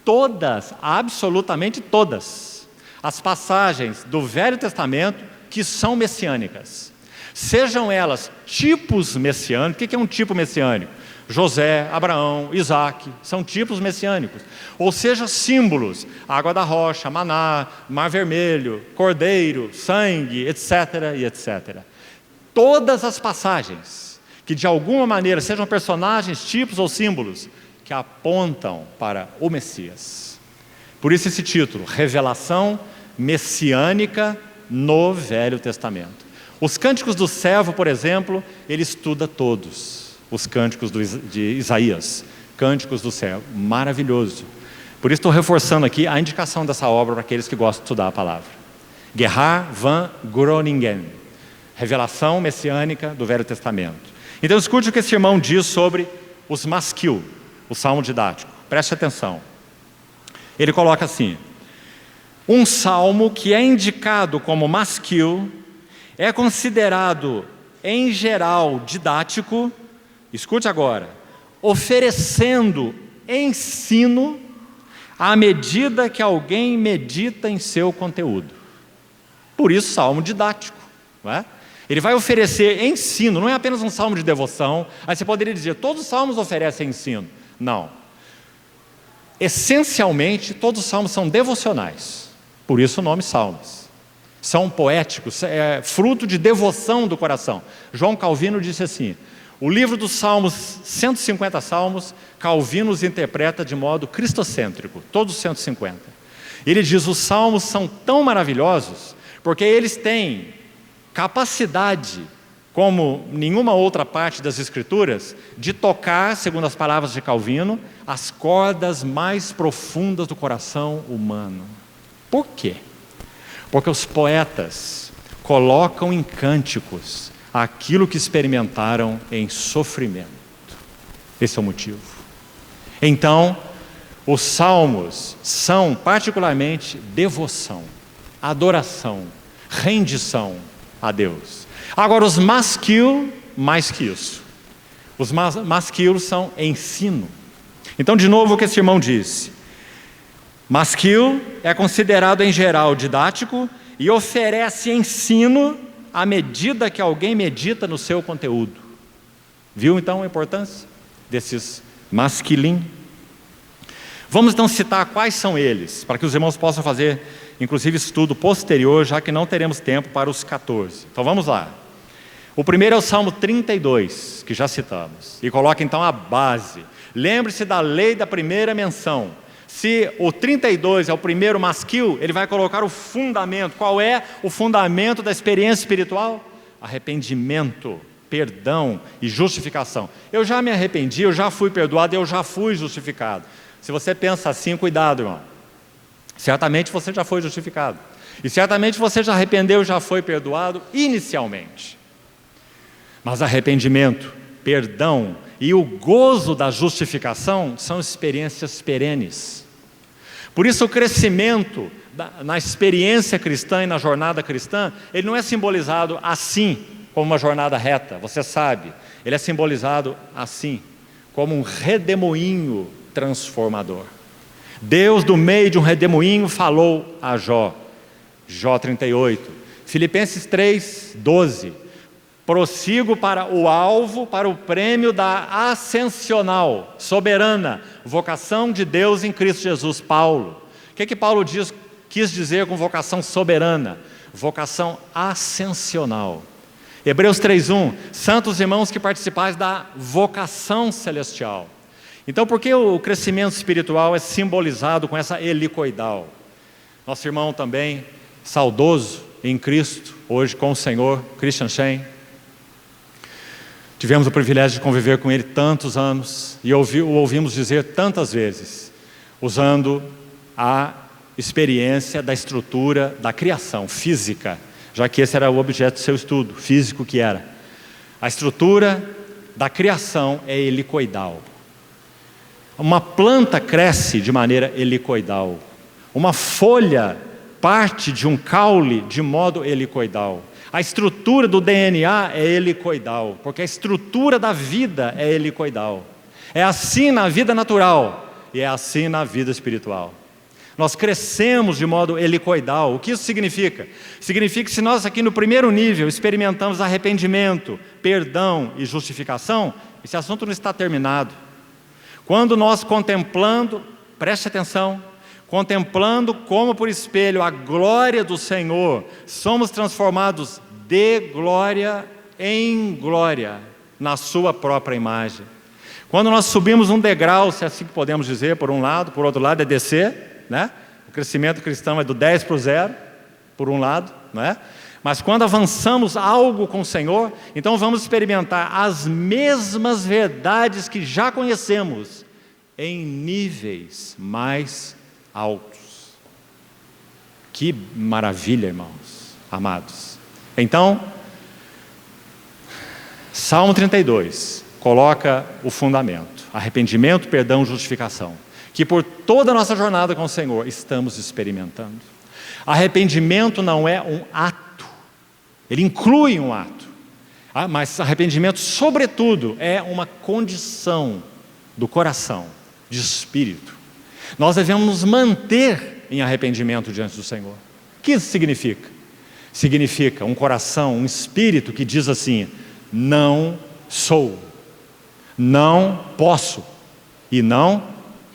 todas, absolutamente todas, as passagens do Velho Testamento que são messiânicas. Sejam elas tipos messiânicos. O que é um tipo messiânico? José, Abraão, Isaac, são tipos messiânicos. Ou seja, símbolos: água da rocha, maná, mar vermelho, cordeiro, sangue, etc. e etc. Todas as passagens que de alguma maneira sejam personagens, tipos ou símbolos que apontam para o Messias. Por isso esse título, Revelação Messiânica no Velho Testamento. Os cânticos do servo, por exemplo, ele estuda todos os cânticos de Isaías, cânticos do servo, maravilhoso. Por isso estou reforçando aqui a indicação dessa obra para aqueles que gostam de estudar a palavra. Gerhard van Groningen, Revelação Messiânica do Velho Testamento. Então escute o que esse irmão diz sobre os masquil, o salmo didático. Preste atenção. Ele coloca assim: um salmo que é indicado como masquil é considerado, em geral, didático. Escute agora: oferecendo ensino à medida que alguém medita em seu conteúdo. Por isso, salmo didático, não é? Ele vai oferecer ensino, não é apenas um salmo de devoção. Aí você poderia dizer: todos os salmos oferecem ensino. Não. Essencialmente, todos os salmos são devocionais. Por isso o nome salmos. São poéticos, é fruto de devoção do coração. João Calvino disse assim: o livro dos salmos, 150 salmos, Calvino os interpreta de modo cristocêntrico, todos os 150. Ele diz: os salmos são tão maravilhosos porque eles têm capacidade como nenhuma outra parte das Escrituras, de tocar, segundo as palavras de Calvino, as cordas mais profundas do coração humano. Por quê? Porque os poetas colocam em cânticos aquilo que experimentaram em sofrimento. Esse é o motivo. Então, os salmos são particularmente devoção, adoração, rendição a Deus. Agora, os masquil, mais que isso. Os masquil são ensino. Então, de novo, o que esse irmão disse. Masquil é considerado em geral didático e oferece ensino à medida que alguém medita no seu conteúdo. Viu então a importância desses masquilim? Vamos então citar quais são eles, para que os irmãos possam fazer, inclusive, estudo posterior, já que não teremos tempo para os 14. Então vamos lá. O primeiro é o Salmo 32, que já citamos, e coloca então a base. Lembre-se da lei da primeira menção. Se o 32 é o primeiro masquil, ele vai colocar o fundamento. Qual é o fundamento da experiência espiritual? Arrependimento, perdão e justificação. Eu já me arrependi, eu já fui perdoado, eu já fui justificado. Se você pensa assim, cuidado, irmão. Certamente você já foi justificado. E certamente você já arrependeu, já foi perdoado inicialmente. Mas arrependimento, perdão e o gozo da justificação são experiências perenes. Por isso o crescimento na experiência cristã e na jornada cristã, ele não é simbolizado assim, como uma jornada reta, você sabe. Ele é simbolizado assim, como um redemoinho transformador. Deus, do meio de um redemoinho, falou a Jó. Jó 38. Filipenses 3, 12. Prossigo para o alvo, para o prêmio da ascensional, soberana, vocação de Deus em Cristo Jesus. Paulo. O que Paulo quis dizer com vocação soberana? Vocação ascensional. Hebreus 3:1. Santos irmãos que participais da vocação celestial. Então, por que o crescimento espiritual é simbolizado com essa helicoidal? Nosso irmão também, saudoso em Cristo, hoje com o Senhor, Christian Shen. Tivemos o privilégio de conviver com ele tantos anos e o ouvimos dizer tantas vezes, usando a experiência da estrutura da criação física, já que esse era o objeto do seu estudo, físico que era. A estrutura da criação é helicoidal. Uma planta cresce de maneira helicoidal. Uma folha parte de um caule de modo helicoidal. A estrutura do DNA é helicoidal, porque a estrutura da vida é helicoidal. É assim na vida natural e é assim na vida espiritual. Nós crescemos de modo helicoidal. O que isso significa? Significa que se nós aqui no primeiro nível experimentamos arrependimento, perdão e justificação, esse assunto não está terminado. Quando nós contemplando, preste atenção, contemplando como por espelho a glória do Senhor, somos transformados de glória em glória, na sua própria imagem. Quando nós subimos um degrau, se é assim que podemos dizer, por um lado, por outro lado é descer, né? O crescimento cristão é do 10 para o 0, por um lado, né? Mas quando avançamos algo com o Senhor, então vamos experimentar as mesmas verdades que já conhecemos, em níveis mais altos. Que maravilha, irmãos, amados. Então, Salmo 32 coloca o fundamento, arrependimento, perdão, justificação, que por toda a nossa jornada com o Senhor estamos experimentando. Arrependimento não é um ato, ele inclui um ato, mas arrependimento, sobretudo, é uma condição do coração, de espírito. Nós devemos nos manter em arrependimento diante do Senhor. O que isso significa? Significa um coração, um espírito que diz assim: não sou, não posso e não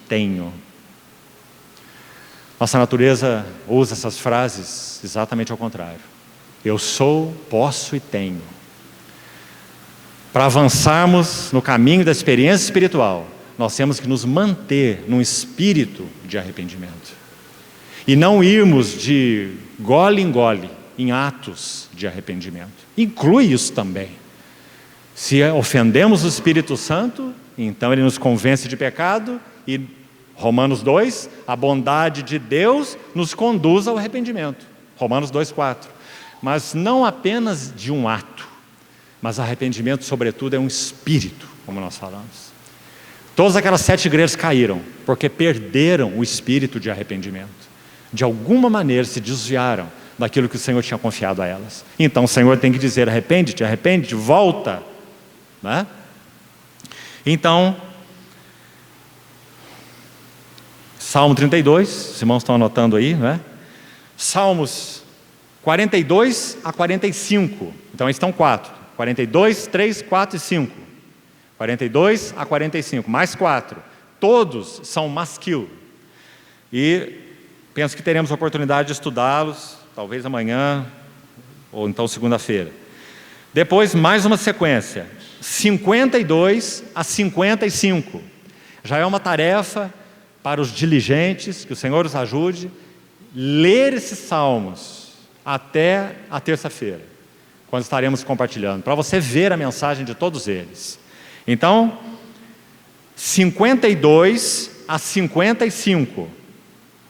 tenho. Nossa natureza usa essas frases exatamente ao contrário. Eu sou, posso e tenho. Para avançarmos no caminho da experiência espiritual, nós temos que nos manter num espírito de arrependimento. E não irmos de gole em gole em atos de arrependimento. Inclui isso também. Se ofendemos o Espírito Santo, então ele nos convence de pecado, e Romanos 2, a bondade de Deus nos conduz ao arrependimento. Romanos 2,4. Mas não apenas de um ato, mas arrependimento, sobretudo, é um espírito, como nós falamos. Todas aquelas 7 igrejas caíram, porque perderam o espírito de arrependimento. De alguma maneira se desviaram daquilo que o Senhor tinha confiado a elas. Então o Senhor tem que dizer: arrepende-te, arrepende-te, volta. Né? Então, Salmo 32, os irmãos estão anotando aí, né? Salmos 42 a 45, então estão 4, 42, 3, 4 e 5, 42 a 45, mais 4, todos são masquil, e penso que teremos a oportunidade de estudá-los, talvez amanhã, ou então segunda-feira. Depois, mais uma sequência, 52 a 55, já é uma tarefa para os diligentes, que o Senhor os ajude, ler esses salmos até a terça-feira, quando estaremos compartilhando, para você ver a mensagem de todos eles. Então, 52 a 55,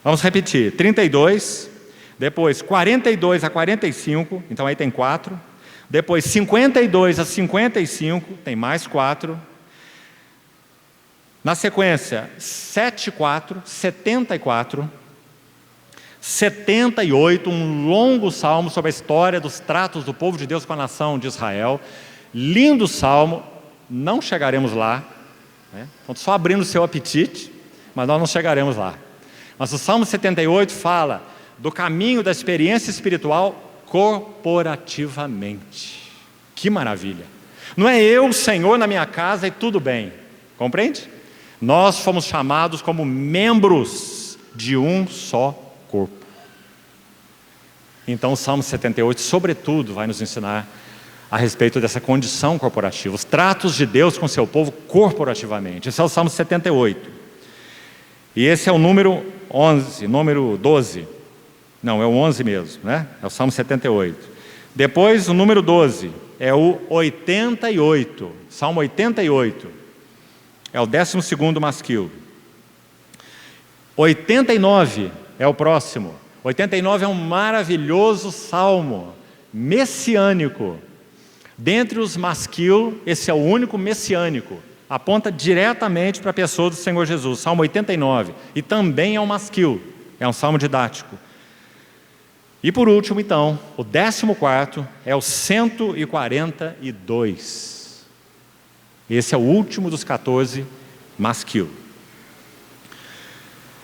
vamos repetir, 32, depois 42 a 45, então aí tem 4, depois 52 a 55, tem mais 4, na sequência 74, 74, 78, um longo salmo sobre a história dos tratos do povo de Deus com a nação de Israel, lindo salmo, não chegaremos lá, né? Então, só abrindo o seu apetite, mas nós não chegaremos lá. Mas o Salmo 78 fala do caminho da experiência espiritual corporativamente. Que maravilha! Não é eu, Senhor, na minha casa e tudo bem, compreende? Nós fomos chamados como membros de um só corpo. Então o Salmo 78, sobretudo, vai nos ensinar a respeito dessa condição corporativa, os tratos de Deus com seu povo corporativamente. Esse é o Salmo 78. E esse é o número 11, número 12. Não, é o 11 mesmo, né? É o Salmo 78. Depois, o número 12 é o 88, Salmo 88. É o 12º masquil. 89 é o próximo. 89 é um maravilhoso salmo messiânico. Dentre os masquil, esse é o único messiânico. Aponta diretamente para a pessoa do Senhor Jesus. Salmo 89. E também é um masquil. É um salmo didático. E por último, então, o 14º é o 142. Esse é o último dos 14 masquil.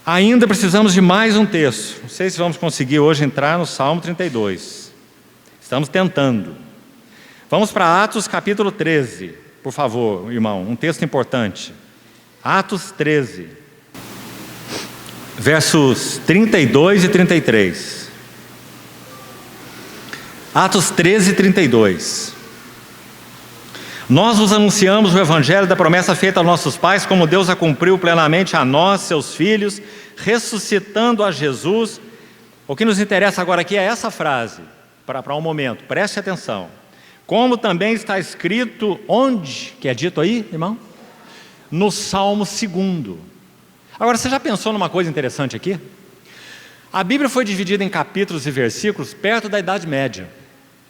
Ainda precisamos de mais um texto. Não sei se vamos conseguir hoje entrar no Salmo 32. Estamos tentando. Vamos para Atos capítulo 13, por favor, irmão, um texto importante. Atos 13, versos 32 e 33. Atos 13, 32. Nós vos anunciamos o evangelho da promessa feita aos nossos pais, como Deus a cumpriu plenamente a nós, seus filhos, ressuscitando a Jesus. O que nos interessa agora aqui é essa frase, para um momento, preste atenção. Como também está escrito, onde, que é dito aí, irmão? No Salmo 2. Agora, você já pensou numa coisa interessante aqui? A Bíblia foi dividida em capítulos e versículos perto da Idade Média.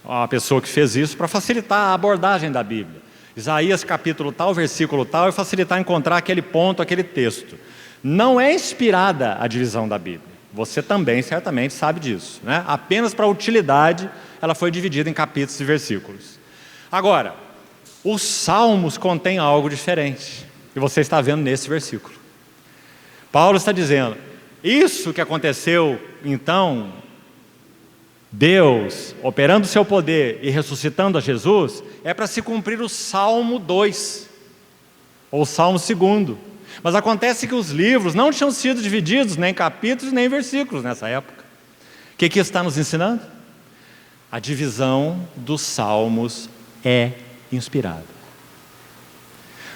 A pessoa que fez isso para facilitar a abordagem da Bíblia. Isaías capítulo tal, versículo tal, e facilitar encontrar aquele ponto, aquele texto. Não é inspirada a divisão da Bíblia. Você também certamente sabe disso, né? Apenas para utilidade ela foi dividida em capítulos e versículos. Agora, os salmos contêm algo diferente. E você está vendo nesse versículo. Paulo está dizendo, isso que aconteceu então, Deus operando o seu poder e ressuscitando a Jesus, é para se cumprir o Salmo 2, ou Salmo 2. Mas acontece que os livros não tinham sido divididos nem em capítulos nem em versículos nessa época. O que isso está nos ensinando? A divisão dos salmos é inspirada.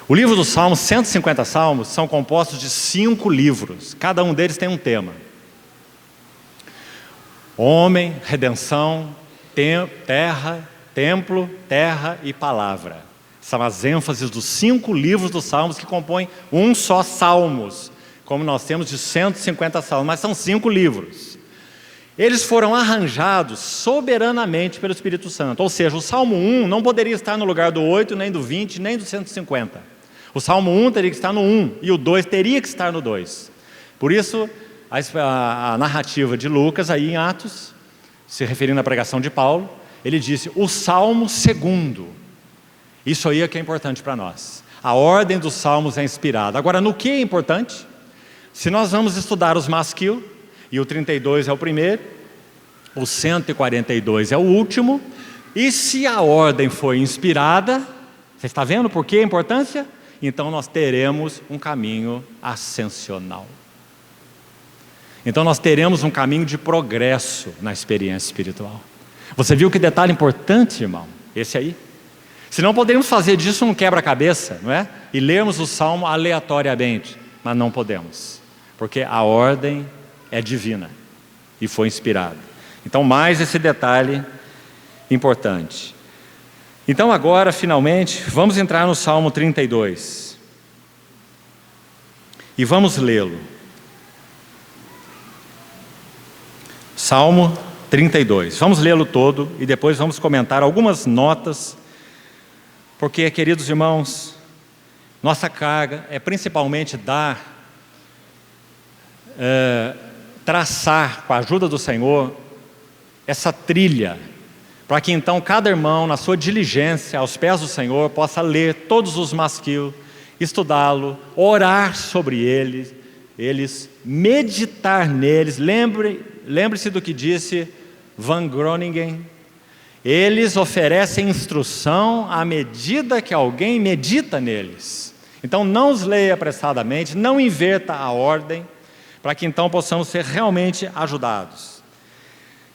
O livro dos salmos, 150 salmos, são compostos de 5 livros. Cada um deles tem um tema. Homem, redenção, terra, templo, terra e palavra. São as ênfases dos 5 livros dos Salmos que compõem um só Salmos, como nós temos de 150 Salmos, mas são 5 livros. Eles foram arranjados soberanamente pelo Espírito Santo, ou seja, o Salmo 1 não poderia estar no lugar do 8, nem do 20, nem do 150. O Salmo 1 teria que estar no 1, e o 2 teria que estar no 2. Por isso, a narrativa de Lucas, aí em Atos, se referindo à pregação de Paulo, ele disse, o Salmo 2. Isso aí é que é importante para nós. A ordem dos Salmos é inspirada. Agora, no que é importante? Se nós vamos estudar os Maskil, e o 32 é o primeiro, o 142 é o último, e se a ordem foi inspirada, você está vendo por que a importância? Então nós teremos um caminho ascensional. Então nós teremos um caminho de progresso na experiência espiritual. Você viu que detalhe importante, irmão? Esse aí. Senão poderíamos fazer disso um quebra-cabeça, não é? E lermos o Salmo aleatoriamente, mas não podemos, porque a ordem é divina e foi inspirada. Então mais esse detalhe importante. Então agora, finalmente, vamos entrar no Salmo 32 e vamos lê-lo. Salmo 32, vamos lê-lo todo e depois vamos comentar algumas notas, porque, queridos irmãos, nossa carga é principalmente traçar, com a ajuda do Senhor, essa trilha, para que então cada irmão, na sua diligência, aos pés do Senhor, possa ler todos os Maskil, estudá-lo, orar sobre eles, meditar neles. Lembre-se do que disse Van Groningen: eles oferecem instrução à medida que alguém medita neles. Então não os leia apressadamente, não inverta a ordem, para que então possamos ser realmente ajudados.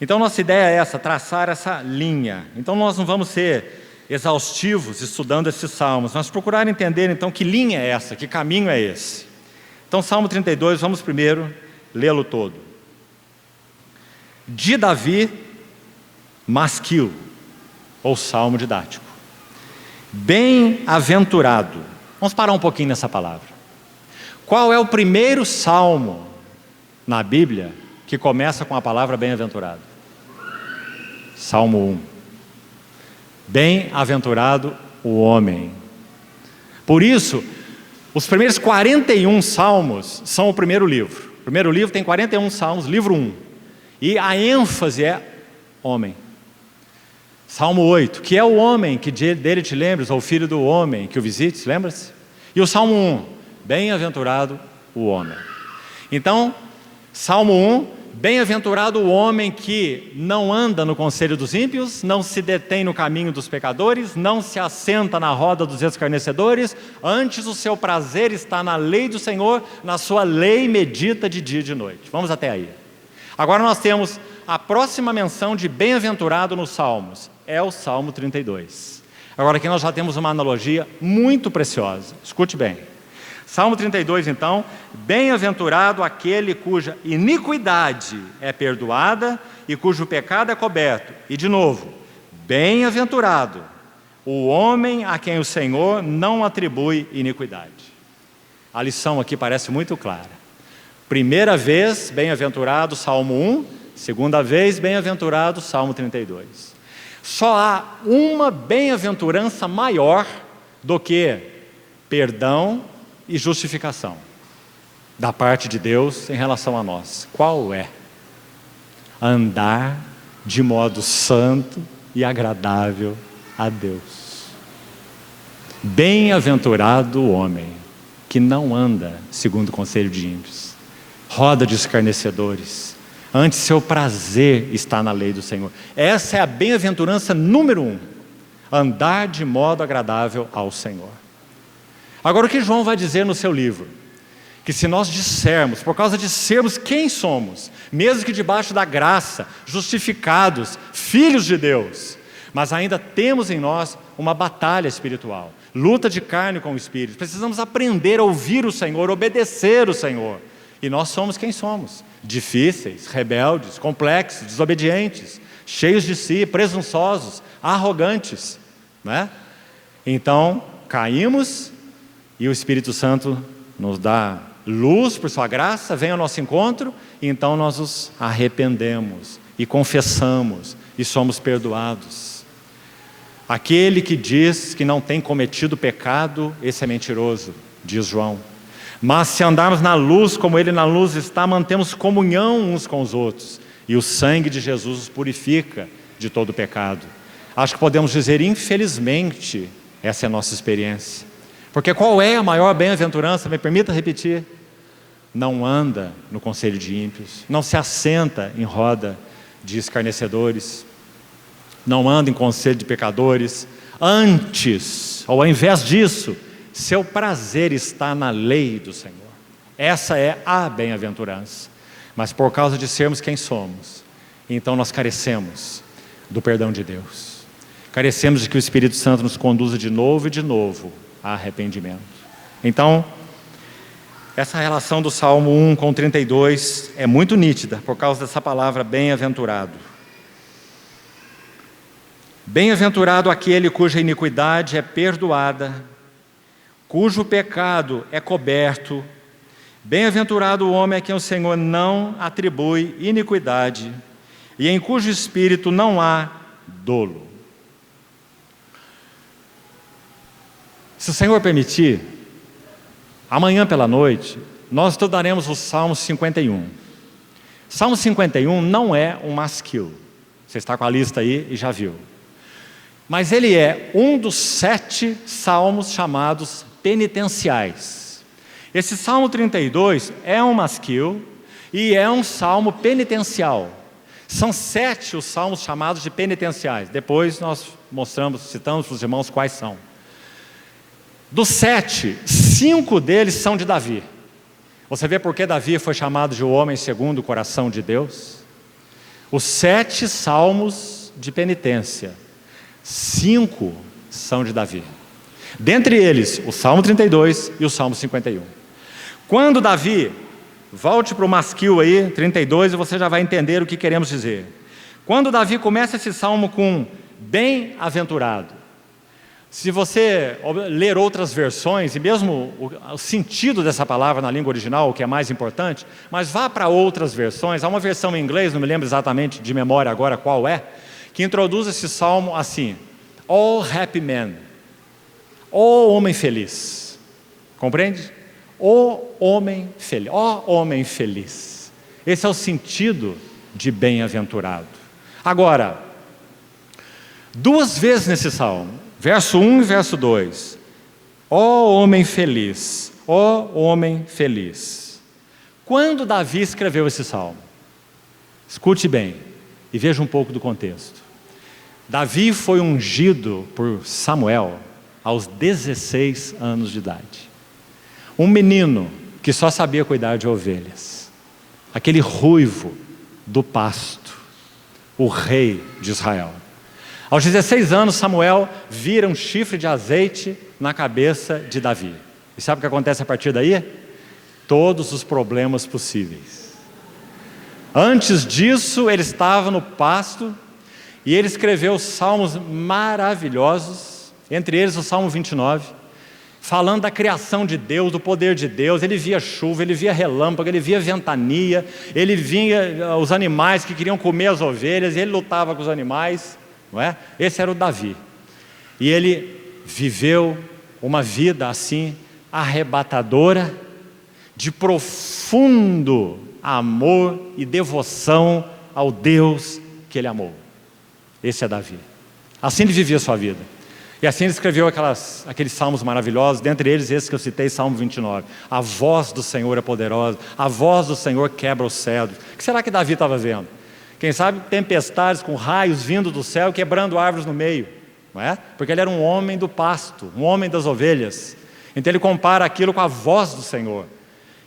Então nossa ideia é essa, traçar essa linha. Então nós não vamos ser exaustivos estudando esses salmos, mas procurar entender então que linha é essa, que caminho é esse. Então Salmo 32, vamos primeiro lê-lo todo. De Davi, Maskil, ou Salmo didático. Bem-aventurado. Vamos parar um pouquinho nessa palavra. Qual é o primeiro salmo na Bíblia que começa com a palavra bem-aventurado? Salmo 1. Bem-aventurado o homem. Por isso, os primeiros 41 salmos são o primeiro livro. O primeiro livro tem 41 salmos, livro 1. E a ênfase é homem. Salmo 8, que é o homem que dele te lembres, ou o filho do homem que o visites, lembra-se? E o Salmo 1, bem-aventurado o homem. Então, Salmo 1, bem-aventurado o homem que não anda no conselho dos ímpios, não se detém no caminho dos pecadores, não se assenta na roda dos escarnecedores, antes o seu prazer está na lei do Senhor, na sua lei medita de dia e de noite. Vamos até aí. Agora nós temos a próxima menção de bem-aventurado nos Salmos, é o Salmo 32. Agora aqui nós já temos uma analogia muito preciosa, escute bem. Salmo 32 então, bem-aventurado aquele cuja iniquidade é perdoada e cujo pecado é coberto. E de novo, bem-aventurado o homem a quem o Senhor não atribui iniquidade. A lição aqui parece muito clara. Primeira vez, bem-aventurado, Salmo 1. Segunda vez, bem-aventurado, Salmo 32. Só há uma bem-aventurança maior do que perdão e justificação da parte de Deus em relação a nós. Qual é? Andar de modo santo e agradável a Deus. Bem-aventurado o homem que não anda segundo o conselho de ímpios, roda de escarnecedores, antes seu prazer está na lei do Senhor. Essa é a bem-aventurança número 1, andar de modo agradável ao Senhor. Agora o que João vai dizer no seu livro? Que se nós dissermos, por causa de sermos quem somos, mesmo que debaixo da graça, justificados, filhos de Deus, mas ainda temos em nós uma batalha espiritual, luta de carne com o Espírito, precisamos aprender a ouvir o Senhor, obedecer o Senhor, e nós somos quem somos, difíceis, rebeldes, complexos, desobedientes, cheios de si, presunçosos, arrogantes, não é? Então, caímos e o Espírito Santo nos dá luz por sua graça, vem ao nosso encontro, e então nós nos arrependemos e confessamos e somos perdoados. Aquele que diz que não tem cometido pecado, esse é mentiroso, diz João. Mas se andarmos na luz como Ele na luz está, mantemos comunhão uns com os outros, e o sangue de Jesus os purifica de todo pecado. Acho que podemos dizer, infelizmente, essa é a nossa experiência. Porque qual é a maior bem-aventurança? Me permita repetir. Não anda no conselho de ímpios, não se assenta em roda de escarnecedores, não anda em conselho de pecadores. Antes, ou ao invés disso, seu prazer está na lei do Senhor. Essa é a bem-aventurança. Mas por causa de sermos quem somos, então nós carecemos do perdão de Deus. Carecemos de que o Espírito Santo nos conduza de novo e de novo a arrependimento. Então, essa relação do Salmo 1 com 32 é muito nítida por causa dessa palavra bem-aventurado. Bem-aventurado aquele cuja iniquidade é perdoada, cujo pecado é coberto. Bem-aventurado o homem a quem o Senhor não atribui iniquidade e em cujo espírito não há dolo. Se o Senhor permitir, amanhã pela noite, nós estudaremos o Salmo 51. Salmo 51 não é um masquil. Você está com a lista aí e já viu. Mas ele é um dos 7 salmos chamados penitenciais. Esse Salmo 32 é um masquil e é um salmo penitencial. São 7 os salmos chamados de penitenciais. Depois nós citamos para os irmãos quais são. Dos 7, 5 deles são de Davi. Você vê por que Davi foi chamado de o homem segundo o coração de Deus? Os 7 salmos de penitência, 5 são de Davi. Dentre eles, o Salmo 32 e o Salmo 51. Quando Davi, volte para o masquil aí, 32, e você já vai entender o que queremos dizer. Quando Davi começa esse salmo com bem-aventurado, se você ler outras versões, e mesmo o sentido dessa palavra na língua original, o que é mais importante, mas vá para outras versões. Há uma versão em inglês, não me lembro exatamente de memória agora qual é, que introduz esse salmo assim: All happy men, ó homem feliz. Compreende? O homem feliz, ó homem feliz. Esse é o sentido de bem-aventurado. Agora, 2 vezes nesse salmo, verso 1 e verso 2, ó homem feliz, ó homem feliz. Quando Davi escreveu esse salmo? Escute bem e veja um pouco do contexto. Davi foi ungido por Samuel aos 16 anos de idade. Um menino que só sabia cuidar de ovelhas. Aquele ruivo do pasto, o rei de Israel. Aos 16 anos, Samuel vira um chifre de azeite na cabeça de Davi. E sabe o que acontece a partir daí? Todos os problemas possíveis. Antes disso, ele estava no pasto e ele escreveu salmos maravilhosos, entre eles o Salmo 29, falando da criação de Deus, do poder de Deus. Ele via chuva, ele via relâmpago, ele via ventania, ele via os animais que queriam comer as ovelhas, e ele lutava com os animais. Não é? Esse era o Davi. E ele viveu uma vida assim, arrebatadora, de profundo amor e devoção ao Deus que ele amou. Esse é Davi. Assim ele vivia a sua vida. E assim ele escreveu aqueles salmos maravilhosos, dentre eles esse que eu citei, Salmo 29. A voz do Senhor é poderosa, a voz do Senhor quebra os cedros. O que será que Davi estava vendo? Quem sabe tempestades com raios vindo do céu, quebrando árvores no meio, não é? Porque ele era um homem do pasto, um homem das ovelhas. Então ele compara aquilo com a voz do Senhor.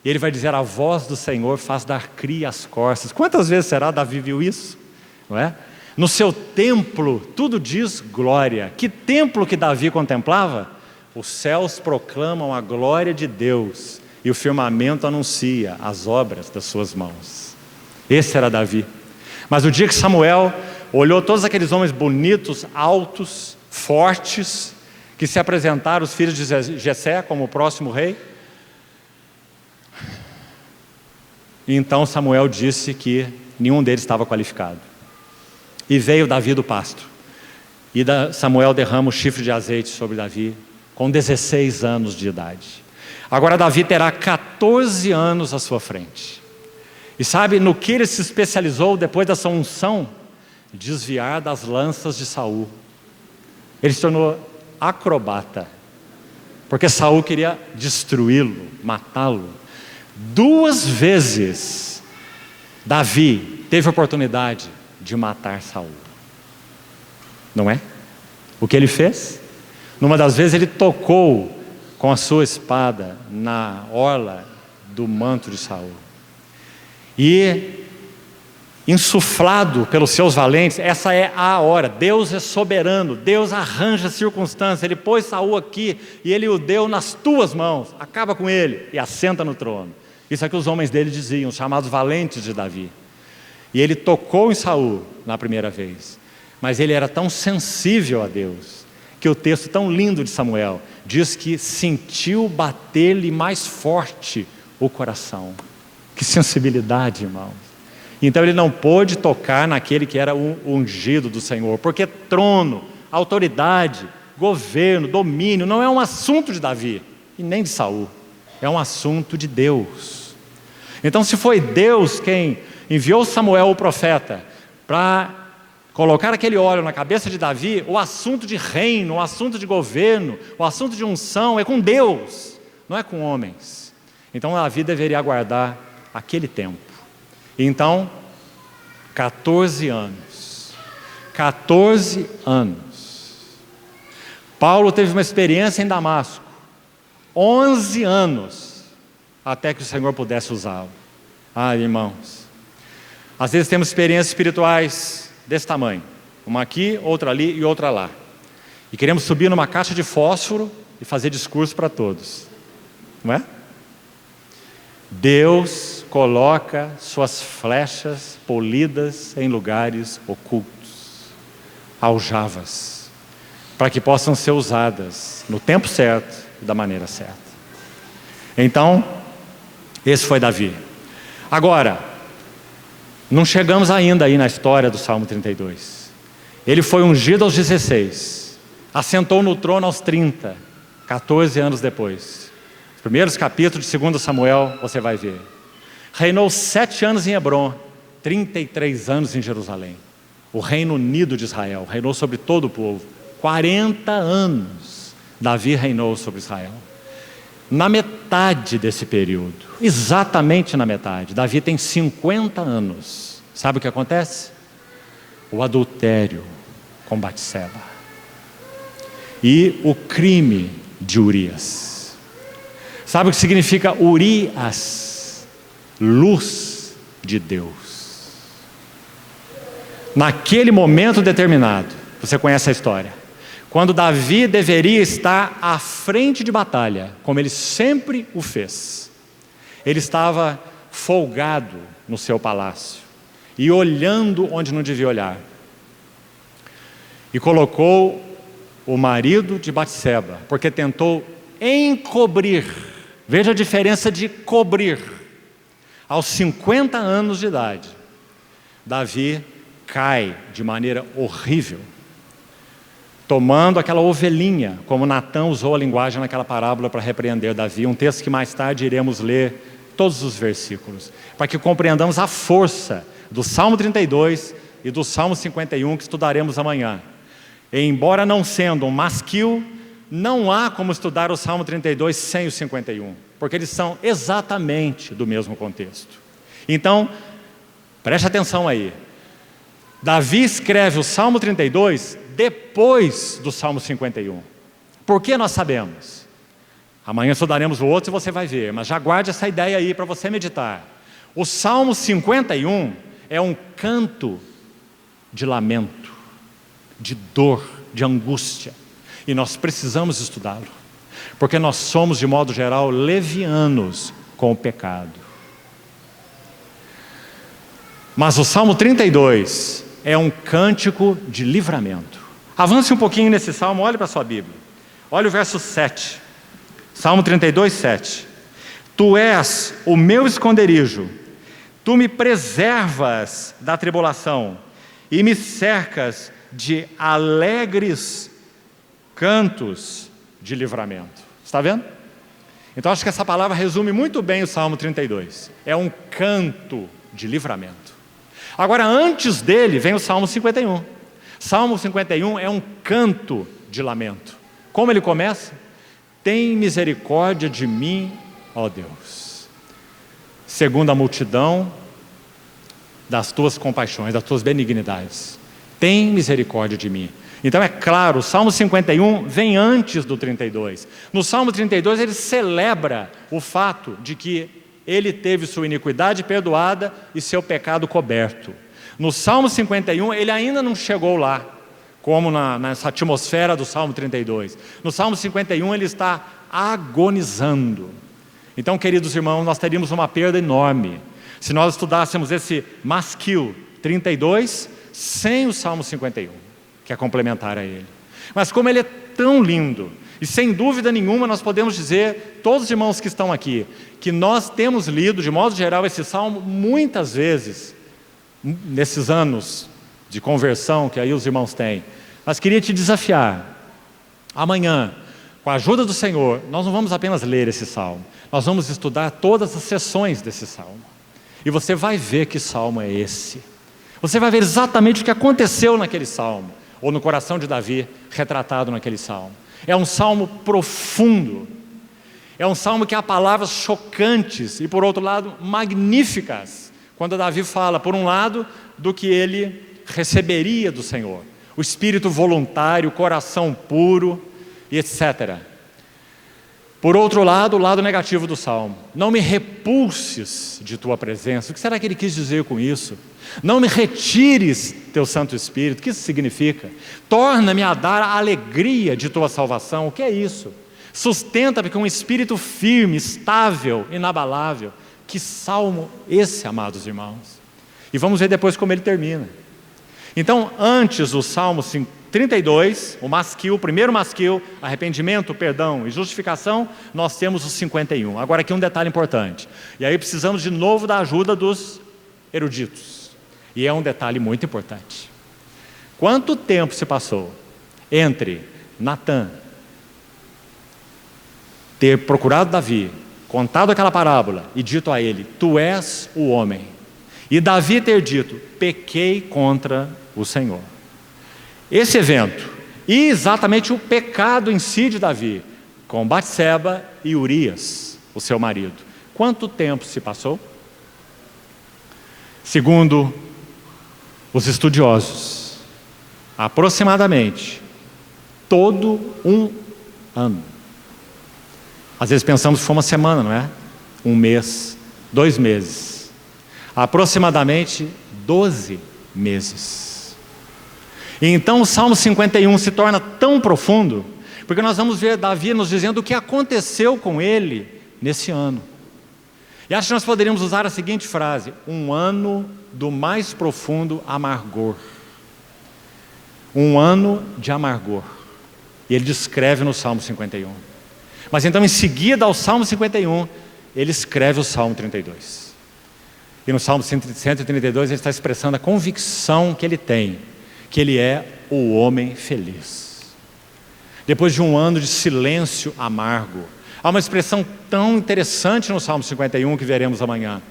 E ele vai dizer: a voz do Senhor faz dar cria às corças. Quantas vezes será Davi viu isso? Não é? No seu templo, tudo diz glória. Que templo que Davi contemplava? Os céus proclamam a glória de Deus e o firmamento anuncia as obras das suas mãos. Esse era Davi. Mas o dia que Samuel olhou todos aqueles homens bonitos, altos, fortes, que se apresentaram os filhos de Jessé como o próximo rei. E então Samuel disse que nenhum deles estava qualificado. E veio Davi do pasto. E Samuel derrama o chifre de azeite sobre Davi, com 16 anos de idade. Agora Davi terá 14 anos à sua frente. E sabe no que ele se especializou depois dessa unção? Desviar das lanças de Saul. Ele se tornou acrobata, porque Saul queria destruí-lo, matá-lo. 2 vezes Davi teve a oportunidade de matar Saul. Não é? O que ele fez? Numa das vezes ele tocou com a sua espada na orla do manto de Saul. E insuflado pelos seus valentes, essa é a hora. Deus é soberano, Deus arranja circunstâncias. Ele pôs Saul aqui e ele o deu nas tuas mãos. Acaba com ele e assenta no trono. Isso é que os homens dele diziam, os chamados valentes de Davi. E ele tocou em Saul na primeira vez, mas ele era tão sensível a Deus, que o texto tão lindo de Samuel diz que sentiu bater-lhe mais forte o coração. Que sensibilidade, irmãos. Então ele não pôde tocar naquele que era o ungido do Senhor, porque trono, autoridade, governo, domínio, não é um assunto de Davi, e nem de Saul, é um assunto de Deus. Então se foi Deus quem enviou Samuel o profeta, para colocar aquele óleo na cabeça de Davi, o assunto de reino, o assunto de governo, o assunto de unção é com Deus, não é com homens. Então Davi deveria aguardar aquele tempo. Então, 14 anos. Paulo teve uma experiência em Damasco. 11 anos até que o Senhor pudesse usá-lo. Ah, irmãos, às vezes temos experiências espirituais desse tamanho. Uma aqui, outra ali e outra lá. E queremos subir numa caixa de fósforo e fazer discurso para todos. Não é? Deus coloca suas flechas polidas em lugares ocultos, aljavas, para que possam ser usadas no tempo certo e da maneira certa. Então, esse foi Davi. Agora, não chegamos ainda aí na história do Salmo 32. Ele foi ungido aos 16, assentou no trono aos 30, 14 anos depois. Os primeiros capítulos de 2 Samuel, você vai ver. Reinou 7 anos em Hebrom, 33 anos em Jerusalém. O Reino Unido de Israel, reinou sobre todo o povo. 40 anos Davi reinou sobre Israel. Na metade desse período, exatamente na metade, Davi tem 50 anos. Sabe o que acontece? O adultério com Batseba e o crime de Urias. Sabe o que significa Urias? Luz de Deus. Naquele momento determinado, você conhece a história, quando Davi deveria estar à frente de batalha, como ele sempre o fez, ele estava folgado no seu palácio e olhando onde não devia olhar, e colocou o marido de Batseba, porque tentou encobrir. Veja a diferença de cobrir. Aos 50 anos de idade, Davi cai de maneira horrível, tomando aquela ovelhinha, como Natã usou a linguagem naquela parábola para repreender Davi, um texto que mais tarde iremos ler todos os versículos, para que compreendamos a força do Salmo 32 e do Salmo 51, que estudaremos amanhã. E embora não sendo um masquil, não há como estudar o Salmo 32 sem o 51, porque eles são exatamente do mesmo contexto. Então, preste atenção aí. Davi escreve o Salmo 32 depois do Salmo 51. Por que nós sabemos? Amanhã estudaremos o outro e você vai ver, mas já guarde essa ideia aí para você meditar. O Salmo 51 é um canto de lamento, de dor, de angústia. E nós precisamos estudá-lo, porque nós somos, de modo geral, levianos com o pecado. Mas o Salmo 32 é um cântico de livramento. Avance um pouquinho nesse salmo, olhe para a sua Bíblia. Olha o verso 7. Salmo 32, 7. Tu és o meu esconderijo, tu me preservas da tribulação e me cercas de alegres cantos de livramento. Está vendo? Então acho que essa palavra resume muito bem o Salmo 32. É um canto de livramento. Agora, antes dele vem o Salmo 51. Salmo 51 é um canto de lamento. Como ele começa? Tem misericórdia de mim, ó Deus, segundo a multidão das tuas compaixões, das tuas benignidades. Tem misericórdia de mim. Então é claro, o Salmo 51 vem antes do 32. No Salmo 32 ele celebra o fato de que ele teve sua iniquidade perdoada e seu pecado coberto. No Salmo 51 ele ainda não chegou lá, como nessa atmosfera do Salmo 32. No Salmo 51 ele está agonizando. Então, queridos irmãos, nós teríamos uma perda enorme se nós estudássemos esse Masquil 32 sem o Salmo 51, que é complementar a ele. Mas como ele é tão lindo, e sem dúvida nenhuma nós podemos dizer, todos os irmãos que estão aqui, que nós temos lido, de modo geral, esse Salmo muitas vezes, nesses anos de conversão que aí os irmãos têm. Mas queria te desafiar, amanhã, com a ajuda do Senhor, nós não vamos apenas ler esse Salmo, nós vamos estudar todas as sessões desse Salmo. E você vai ver que Salmo é esse. Você vai ver exatamente o que aconteceu naquele Salmo, ou no coração de Davi, retratado naquele Salmo. É um Salmo profundo. É um Salmo que há palavras chocantes e, por outro lado, magníficas. Quando Davi fala, por um lado, do que ele receberia do Senhor. O espírito voluntário, o coração puro, e etc. Por outro lado, o lado negativo do Salmo. Não me repulses de tua presença. O que será que ele quis dizer com isso? Não me retires teu Santo Espírito. O que isso significa? Torna-me a dar a alegria de tua salvação. O que é isso? Sustenta-me com um espírito firme, estável, inabalável. Que salmo esse, amados irmãos? E vamos ver depois como ele termina. Então, antes do Salmo 32, o masquil, o primeiro masquil, arrependimento, perdão e justificação, nós temos o 51. Agora aqui um detalhe importante. E aí precisamos de novo da ajuda dos eruditos. E é um detalhe muito importante. Quanto tempo se passou entre Natã ter procurado Davi, contado aquela parábola e dito a ele, tu és o homem, e Davi ter dito, pequei contra o Senhor. Esse evento, e exatamente o pecado em si de Davi, com Batseba e Urias, o seu marido. Quanto tempo se passou? Segundo os estudiosos, aproximadamente todo um ano. Às vezes pensamos que foi uma semana, não é? Um mês, 2 meses. Aproximadamente 12 meses. E então o Salmo 51 se torna tão profundo, porque nós vamos ver Davi nos dizendo o que aconteceu com ele nesse ano. E acho que nós poderíamos usar a seguinte frase, um ano do mais profundo amargor. Um ano de amargor. E ele descreve no Salmo 51. Mas então em seguida ao Salmo 51, ele escreve o Salmo 32. E no Salmo 132 ele está expressando a convicção que ele tem, que ele é o homem feliz. Depois de um ano de silêncio amargo, há uma expressão tão interessante no Salmo 51 que veremos amanhã,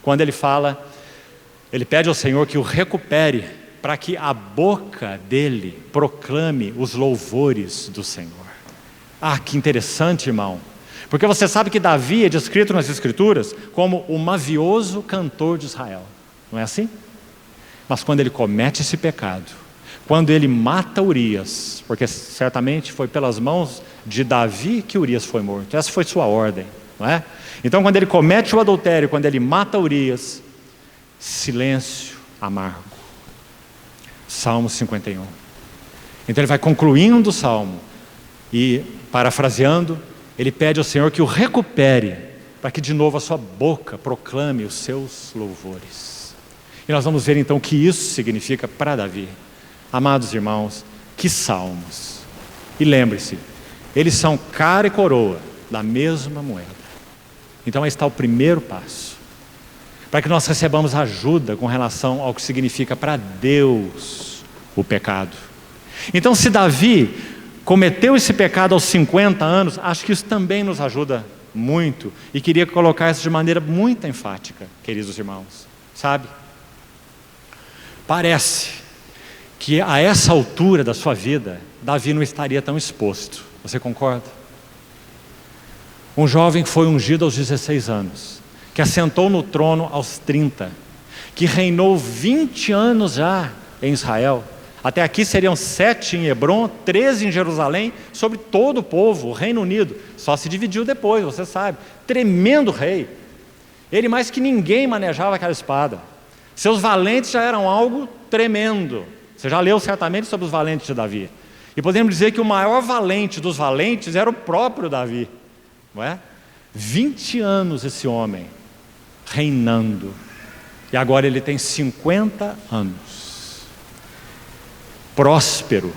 quando ele fala, ele pede ao Senhor que o recupere, para que a boca dele proclame os louvores do Senhor. Ah, que interessante, irmão, porque você sabe que Davi é descrito nas Escrituras como o mavioso cantor de Israel, não é assim? Mas quando ele comete esse pecado, quando ele mata Urias, porque certamente foi pelas mãos de Davi que Urias foi morto, essa foi sua ordem, não é? Então quando ele comete o adultério, quando ele mata Urias, silêncio amargo. Salmo 51. Então ele vai concluindo o Salmo e, parafraseando, ele pede ao Senhor que o recupere, para que de novo a sua boca proclame os seus louvores. E nós vamos ver então o que isso significa para Davi. Amados irmãos, que salmos! E lembre-se, Eles são cara e coroa da mesma moeda. Então aí está o primeiro passo, para que nós recebamos ajuda com relação ao que significa para Deus o pecado. Então, se Davi cometeu esse pecado aos 50 anos, acho que isso também nos ajuda muito, e queria colocar isso de maneira muito enfática, queridos irmãos. Sabe? Parece que a essa altura da sua vida, Davi não estaria tão exposto. Você concorda? Um jovem que foi ungido aos 16 anos, que assentou no trono aos 30, que reinou 20 anos já em Israel. Até aqui seriam 7 em Hebrom, 13 em Jerusalém, sobre todo o povo, o Reino Unido. Só se dividiu depois, você sabe. Tremendo rei. Ele mais que ninguém manejava aquela espada. Seus valentes já eram algo tremendo. Você já leu certamente sobre os valentes de Davi. E podemos dizer que o maior valente dos valentes era o próprio Davi. Não é? 20 anos esse homem reinando. E agora ele tem 50 anos. Próspero,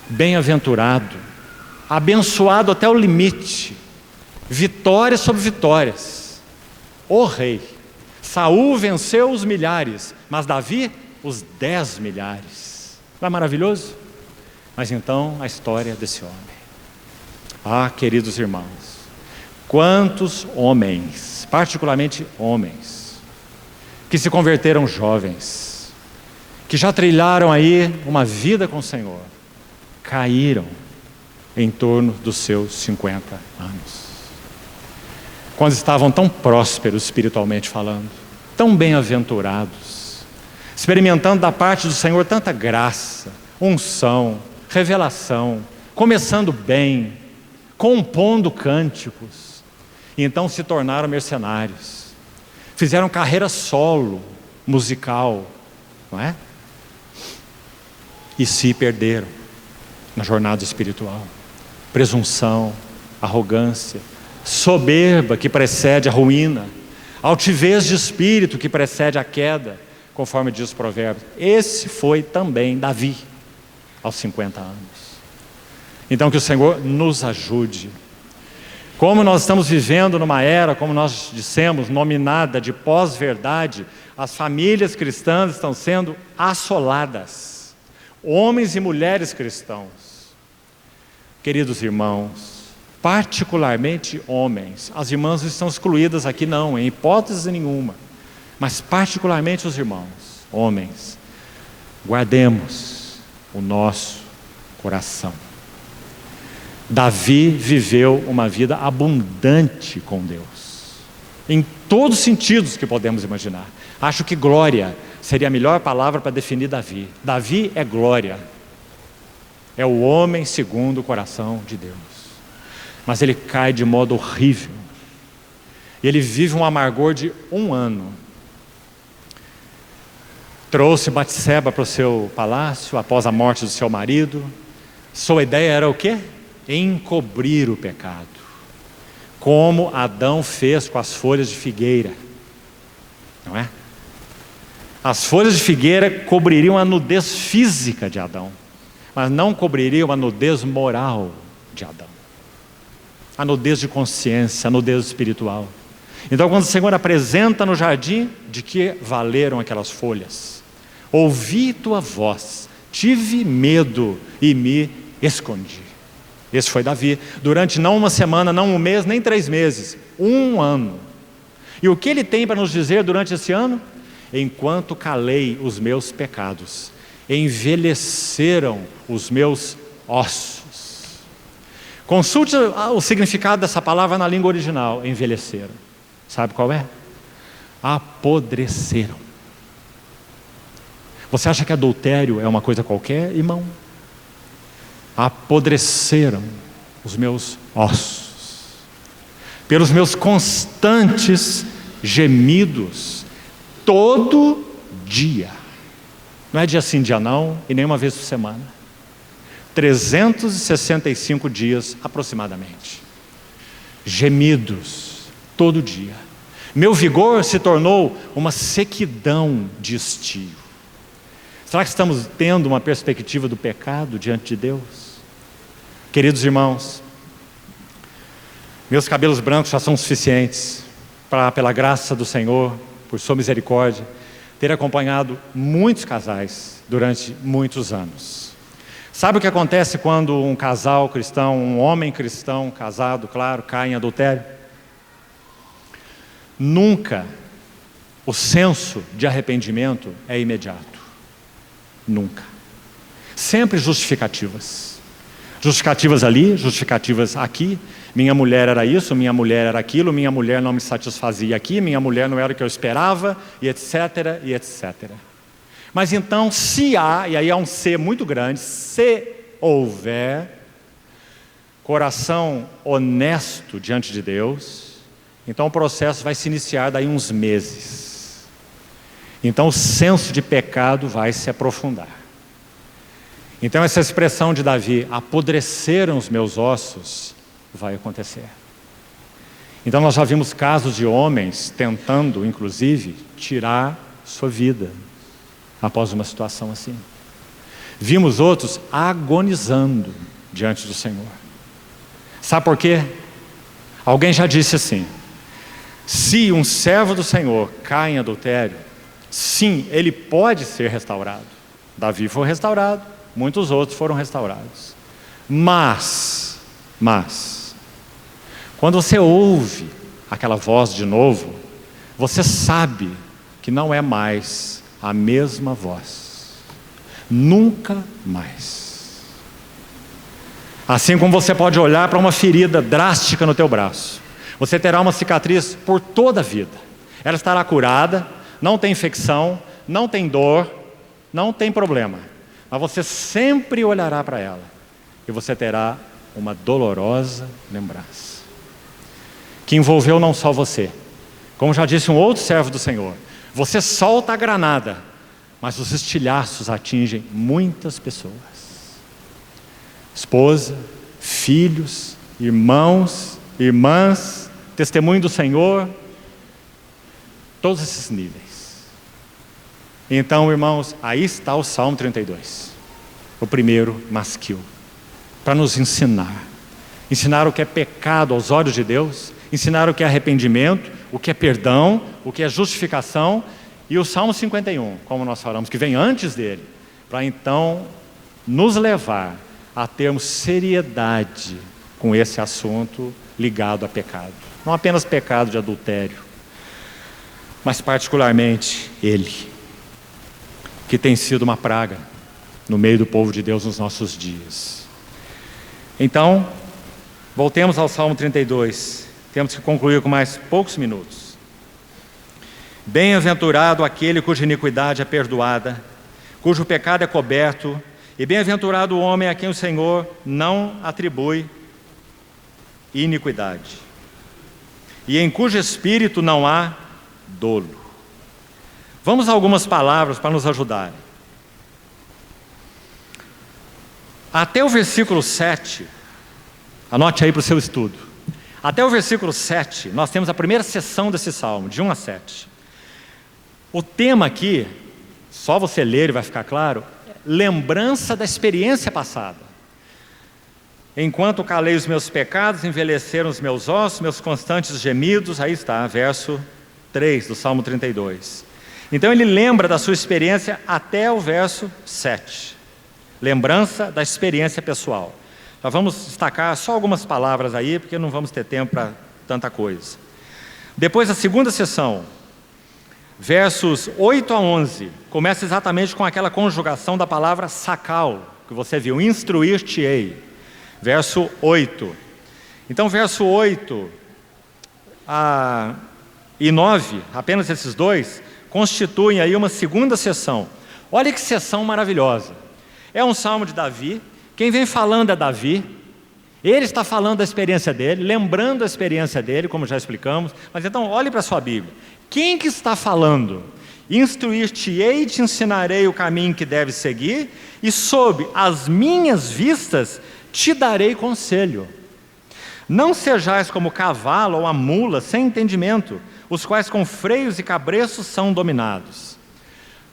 bem-aventurado, abençoado até o limite, vitórias sobre vitórias. O rei. Saul venceu os milhares, mas Davi os 10 milhares. Não é maravilhoso? Mas então a história desse homem. Ah, queridos irmãos, quantos homens, particularmente homens, que se converteram jovens, que já trilharam aí uma vida com o Senhor, caíram em torno dos seus 50 anos. Quando estavam tão prósperos espiritualmente falando, tão bem-aventurados, experimentando da parte do Senhor tanta graça, unção, revelação, começando bem, compondo cânticos, e então se tornaram mercenários, fizeram carreira solo, musical, não é? E se perderam na jornada espiritual. Presunção, arrogância, soberba que precede a ruína, altivez de espírito que precede a queda, conforme diz o provérbio. Esse foi também Davi, aos 50 anos. Então que o Senhor nos ajude. Como nós estamos vivendo numa era, como nós dissemos, nominada de pós-verdade, as famílias cristãs estão sendo assoladas. Homens e mulheres cristãos. Queridos irmãos, particularmente homens, as irmãs estão excluídas aqui não, em hipótese nenhuma, mas particularmente os irmãos, homens, guardemos o nosso coração. Davi viveu uma vida abundante com Deus, em todos os sentidos que podemos imaginar. Acho que glória seria a melhor palavra para definir Davi. Davi é glória, é o homem segundo o coração de Deus. Mas ele cai de modo horrível, e ele vive um amargor de 1 ano. Trouxe Batseba para o seu palácio após a morte do seu marido. Sua ideia era o quê? Encobrir o pecado, como Adão fez com as folhas de figueira, não é? As folhas de figueira cobririam a nudez física de Adão, mas não cobririam a nudez moral de Adão, a nudez de consciência, a nudez espiritual. Então quando o Senhor apresenta no jardim, de que valeram aquelas folhas? Ouvi tua voz, tive medo e me escondi. Esse foi Davi, durante não 1 semana, não 1 mês, nem 3 meses, 1 ano. E o que ele tem para nos dizer durante esse ano? Enquanto calei os meus pecados, envelheceram os meus ossos. Consulte o significado dessa palavra na língua original, envelheceram. Sabe qual é? Apodreceram. Você acha que adultério é uma coisa qualquer, irmão? Apodreceram os meus ossos, pelos meus constantes gemidos, todo dia. Não é dia sim, dia não, e nem uma vez por semana. 365 dias aproximadamente. Gemidos, todo dia. Meu vigor se tornou uma sequidão de estio. Será que estamos tendo uma perspectiva do pecado diante de Deus? Queridos irmãos, meus cabelos brancos já são suficientes para, pela graça do Senhor, por sua misericórdia, ter acompanhado muitos casais durante muitos anos. Sabe o que acontece quando um casal cristão, um homem cristão, casado, claro, cai em adultério? Nunca o senso de arrependimento é imediato. Nunca. Sempre justificativas. Justificativas ali, justificativas aqui. Minha mulher era isso, minha mulher era aquilo, minha mulher não me satisfazia aqui, minha mulher não era o que eu esperava, e etc, e etc. Mas então, se há, e aí há um se muito grande, se houver coração honesto diante de Deus, então o processo vai se iniciar daí uns meses. Então o senso de pecado vai se aprofundar. Então essa expressão de Davi, apodreceram os meus ossos, vai acontecer. Então nós já vimos casos de homens tentando, inclusive, tirar sua vida após uma situação assim. Vimos outros agonizando diante do Senhor. Sabe por quê? Alguém já disse assim: se um servo do Senhor cai em adultério, sim, ele pode ser restaurado. Davi foi restaurado, muitos outros foram restaurados. Mas, quando você ouve aquela voz de novo, você sabe que não é mais a mesma voz. Nunca mais. Assim como você pode olhar para uma ferida drástica no teu braço, você terá uma cicatriz por toda a vida. Ela estará curada, não tem infecção, não tem dor, não tem problema. Mas você sempre olhará para ela e você terá uma dolorosa lembrança, que envolveu não só você. Como já disse um outro servo do Senhor, você solta a granada, mas os estilhaços atingem muitas pessoas. Esposa, filhos, irmãos, irmãs, testemunho do Senhor, todos esses níveis. Então, irmãos, aí está o Salmo 32, o primeiro masquil, para nos ensinar o que é pecado aos olhos de Deus, ensinar o que é arrependimento, o que é perdão, o que é justificação, e o Salmo 51, como nós falamos, que vem antes dele, para então nos levar a termos seriedade com esse assunto ligado a pecado. Não apenas pecado de adultério, mas particularmente ele, que tem sido uma praga no meio do povo de Deus nos nossos dias. Então, voltemos ao Salmo 32. Temos que concluir com mais poucos minutos. Bem-aventurado aquele cuja iniquidade é perdoada, cujo pecado é coberto, e bem-aventurado o homem a quem o Senhor não atribui iniquidade, e em cujo espírito não há dolo. Vamos a algumas palavras para nos ajudarem. Até o versículo 7, anote aí para o seu estudo. Até o versículo 7, nós temos a primeira seção desse salmo, de 1 a 7. O tema aqui, só você ler e vai ficar claro, lembrança da experiência passada. Enquanto calei os meus pecados, envelheceram os meus ossos, meus constantes gemidos. Aí está, verso 3 do Salmo 32. Então ele lembra da sua experiência até o verso 7. Lembrança da experiência pessoal. Já vamos destacar só algumas palavras aí, porque não vamos ter tempo para tanta coisa. Depois, a segunda sessão, versos 8 a 11, começa exatamente com aquela conjugação da palavra sakal, que você viu, instruir-te-ei. Verso 8. Então, verso 8 e 9, apenas esses dois, constituem aí uma segunda sessão. Olha que sessão maravilhosa. É um salmo de Davi. Quem vem falando é Davi. Ele está falando da experiência dele, lembrando a experiência dele, como já explicamos. Mas então, olhe para a sua Bíblia. Quem que está falando? Instruir-te-ei e te ensinarei o caminho que deves seguir, e sob as minhas vistas te darei conselho. Não sejais como o cavalo ou a mula sem entendimento, os quais com freios e cabreços são dominados.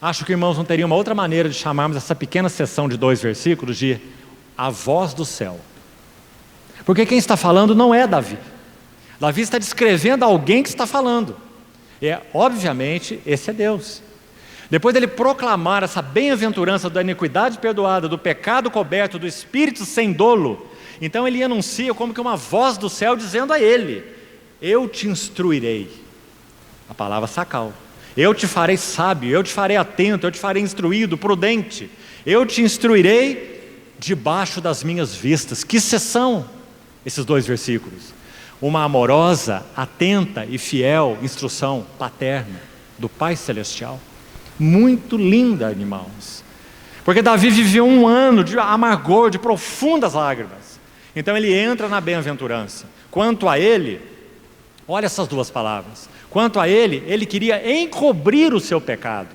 Acho que, irmãos, não teria uma outra maneira de chamarmos essa pequena sessão de 2 versículos de a voz do céu. Porque quem está falando não é Davi. Davi está descrevendo alguém que está falando. E, obviamente, esse é Deus. Depois dele proclamar essa bem-aventurança da iniquidade perdoada, do pecado coberto, do espírito sem dolo, então ele anuncia como que uma voz do céu dizendo a ele: eu te instruirei. A palavra sacal. Eu te farei sábio, eu te farei atento, eu te farei instruído, prudente. Eu te instruirei debaixo das minhas vistas. Que são esses dois versículos? Uma amorosa, atenta e fiel instrução paterna do Pai Celestial. Muito linda, irmãos. Porque Davi viveu um ano de amargor, de profundas lágrimas. Então ele entra na bem-aventurança. Quanto a ele, olha essas duas palavras. Quanto a ele, ele queria encobrir o seu pecado.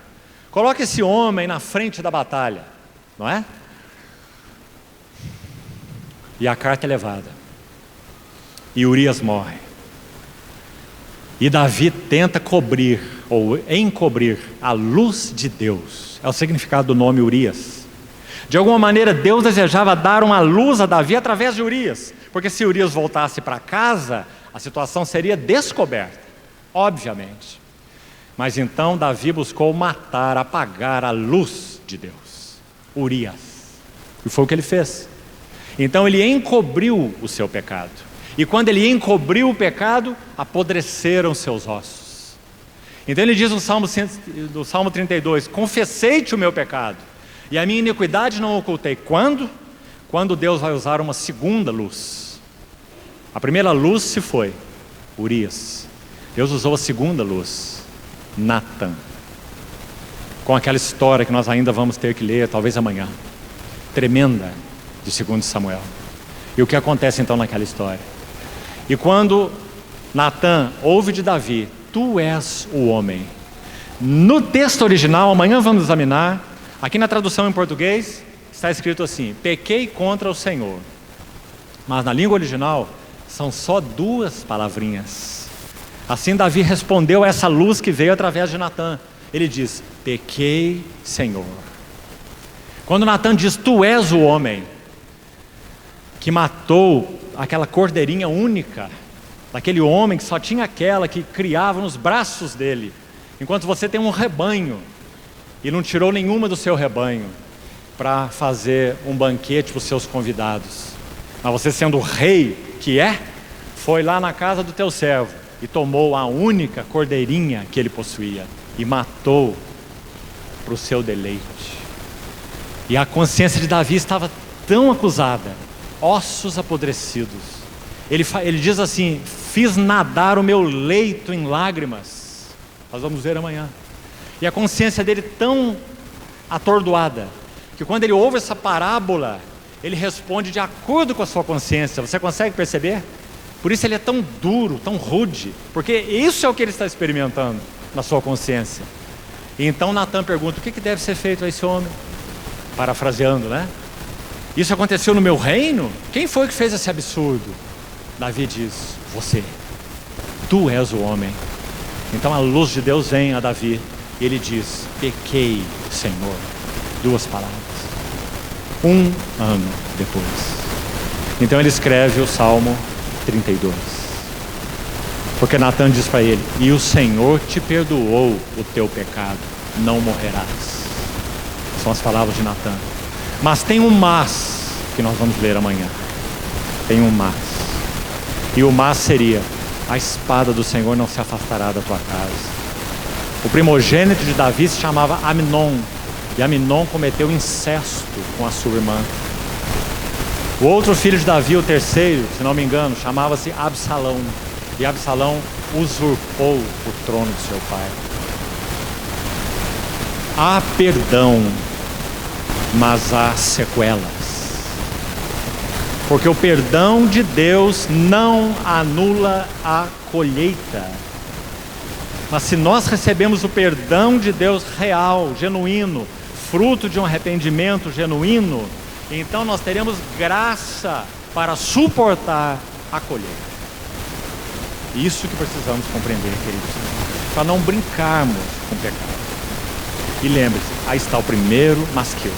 Coloque esse homem na frente da batalha, não é? E a carta é levada. E Urias morre. E Davi tenta cobrir, ou encobrir, a luz de Deus. É o significado do nome Urias. De alguma maneira, Deus desejava dar uma luz a Davi através de Urias. Porque se Urias voltasse para casa, a situação seria descoberta, obviamente. Mas então Davi buscou matar, apagar a luz de Deus, Urias. E foi o que ele fez. Então ele encobriu o seu pecado. E quando ele encobriu o pecado, apodreceram seus ossos. Então ele diz no Salmo 32, confessei-te o meu pecado, e a minha iniquidade não ocultei. Quando? Quando Deus vai usar uma segunda luz. A primeira luz se foi, Urias. Deus usou a segunda luz, Natã. Com aquela história que nós ainda vamos ter que ler, talvez amanhã. Tremenda, de 2 Samuel. E o que acontece então naquela história? E quando Natã ouve de Davi, tu és o homem. No texto original, amanhã vamos examinar, aqui na tradução em português, está escrito assim, pequei contra o Senhor. Mas na língua original, são só duas palavrinhas. Assim Davi respondeu a essa luz que veio através de Natã. Ele diz, pequei, Senhor. Quando Natã diz, tu és o homem que matou aquela cordeirinha única, daquele homem que só tinha aquela que criava nos braços dele, enquanto você tem um rebanho e não tirou nenhuma do seu rebanho para fazer um banquete para os seus convidados, mas você, sendo o rei que é, foi lá na casa do teu servo e tomou a única cordeirinha que ele possuía e matou para o seu deleite. E a consciência de Davi estava tão acusada, ossos apodrecidos. Ele diz assim, fiz nadar o meu leito em lágrimas. Nós vamos ver amanhã. E a consciência dele tão atordoada, que quando ele ouve essa parábola, ele responde de acordo com a sua consciência. Você consegue perceber? Por isso ele é tão duro, tão rude, porque isso é o que ele está experimentando na sua consciência. E então Natã pergunta, o que deve ser feito a esse homem? Parafraseando, né? Isso aconteceu no meu reino? Quem foi que fez esse absurdo? Davi diz, você, tu és o homem. Então a luz de Deus vem a Davi e ele diz, pequei, Senhor. Duas palavras. 1 ano depois. Então ele escreve o Salmo 32. Porque Natã diz para ele, e o Senhor te perdoou o teu pecado, não morrerás. São as palavras de Natã. Mas tem um mas, que nós vamos ler amanhã. Tem um mas. E o mas seria, a espada do Senhor não se afastará da tua casa. O primogênito de Davi se chamava Amnon. E Amnon cometeu incesto com a sua irmã. O outro filho de Davi, o terceiro, se não me engano, chamava-se Absalão. E Absalão usurpou o trono de seu pai. Há perdão, mas há sequelas. Porque o perdão de Deus não anula a colheita. Mas se nós recebemos o perdão de Deus real, genuíno, fruto de um arrependimento genuíno, então nós teremos graça para suportar a colheita. Isso que precisamos compreender, queridos, para não brincarmos com o pecado. E lembre-se, aí está o primeiro masquil.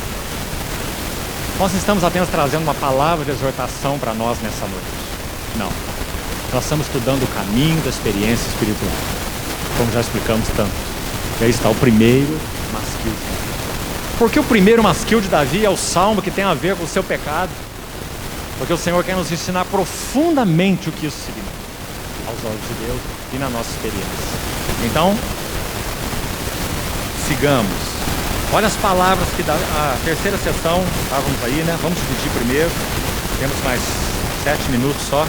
Nós estamos apenas trazendo uma palavra de exortação para nós nessa noite. Não. Nós estamos estudando o caminho da experiência espiritual, como já explicamos tanto. E aí está o primeiro masquil de Davi. Porque o primeiro masquil de Davi é o salmo que tem a ver com o seu pecado. Porque o Senhor quer nos ensinar profundamente o que isso significa aos olhos de Deus e na nossa experiência. Então, sigamos. Olha as palavras que a terceira sessão, estávamos aí, né? Vamos dividir primeiro. Temos mais 7 minutos só.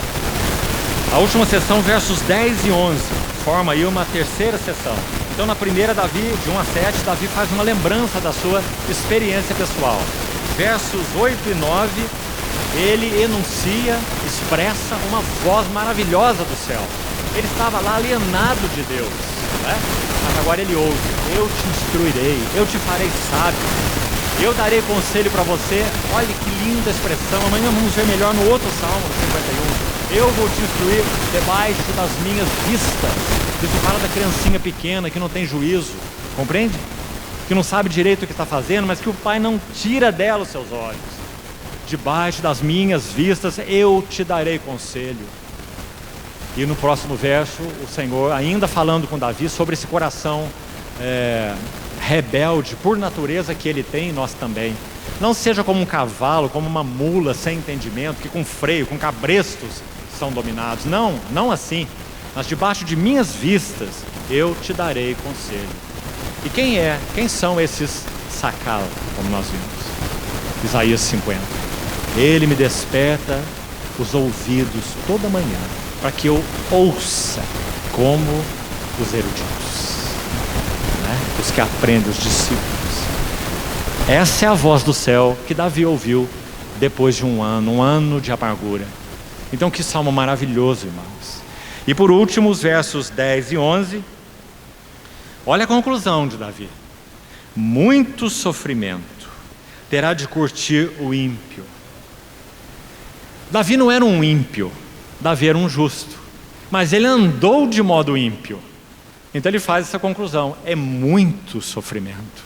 A última sessão, versos 10 e 11, forma aí uma terceira sessão. Então, na primeira, Davi, de 1 a 7, Davi faz uma lembrança da sua experiência pessoal. Versos 8 e 9, ele enuncia, expressa uma voz maravilhosa do céu. Ele estava lá alienado de Deus, né? Mas agora ele ouve: eu te instruirei, eu te farei sábio, eu darei conselho para você. Olha que linda expressão. Amanhã vamos ver melhor no outro salmo, no 51. Eu vou te instruir debaixo das minhas vistas. Isso fala da criancinha pequena que não tem juízo, compreende? Que não sabe direito o que está fazendo, mas que o pai não tira dela os seus olhos. Debaixo das minhas vistas eu te darei conselho. E no próximo verso, o Senhor ainda falando com Davi sobre esse coração rebelde por natureza que ele tem, e nós também. Não seja como um cavalo, como uma mula sem entendimento, que com freio, com cabrestos são dominados. Não, não assim. Mas debaixo de minhas vistas eu te darei conselho. E quem são esses sacal, como nós vimos? Isaías 50. Ele me desperta os ouvidos toda manhã, para que eu ouça como os eruditos, né? Os que aprendem, os discípulos. Essa é a voz do céu que Davi ouviu depois de um ano de amargura. Então, que salmo maravilhoso, irmãos. E por último, os versos 10 e 11. Olha a conclusão de Davi: muito sofrimento terá de curtir o ímpio. Davi não era um ímpio, Davi era um justo, mas ele andou de modo ímpio. Então ele faz essa conclusão: é muito sofrimento.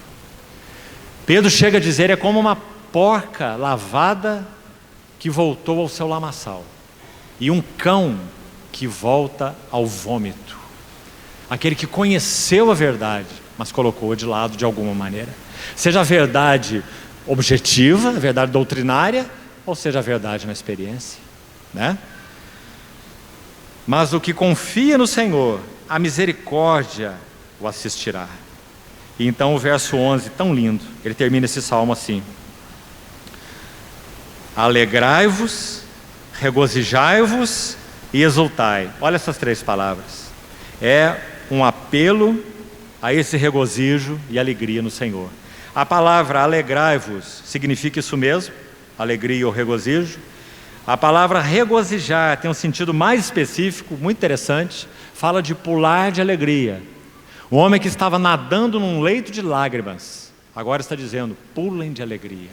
Pedro chega a dizer: é como uma porca lavada que voltou ao seu lamaçal, e um cão que volta ao vômito. Aquele que conheceu a verdade, mas colocou-a de lado de alguma maneira. Seja a verdade objetiva, a verdade doutrinária, ou seja a verdade na experiência, né? Mas o que confia no Senhor, a misericórdia o assistirá. E então o verso 11, tão lindo, ele termina esse salmo assim: alegrai-vos, regozijai-vos e exultai. Olha essas 3 palavras. É um apelo a esse regozijo e alegria no Senhor. A palavra alegrai-vos significa isso mesmo, alegria ou regozijo. A palavra regozijar tem um sentido mais específico, muito interessante. Fala de pular de alegria. O homem que estava nadando num leito de lágrimas, agora está dizendo: pulem de alegria.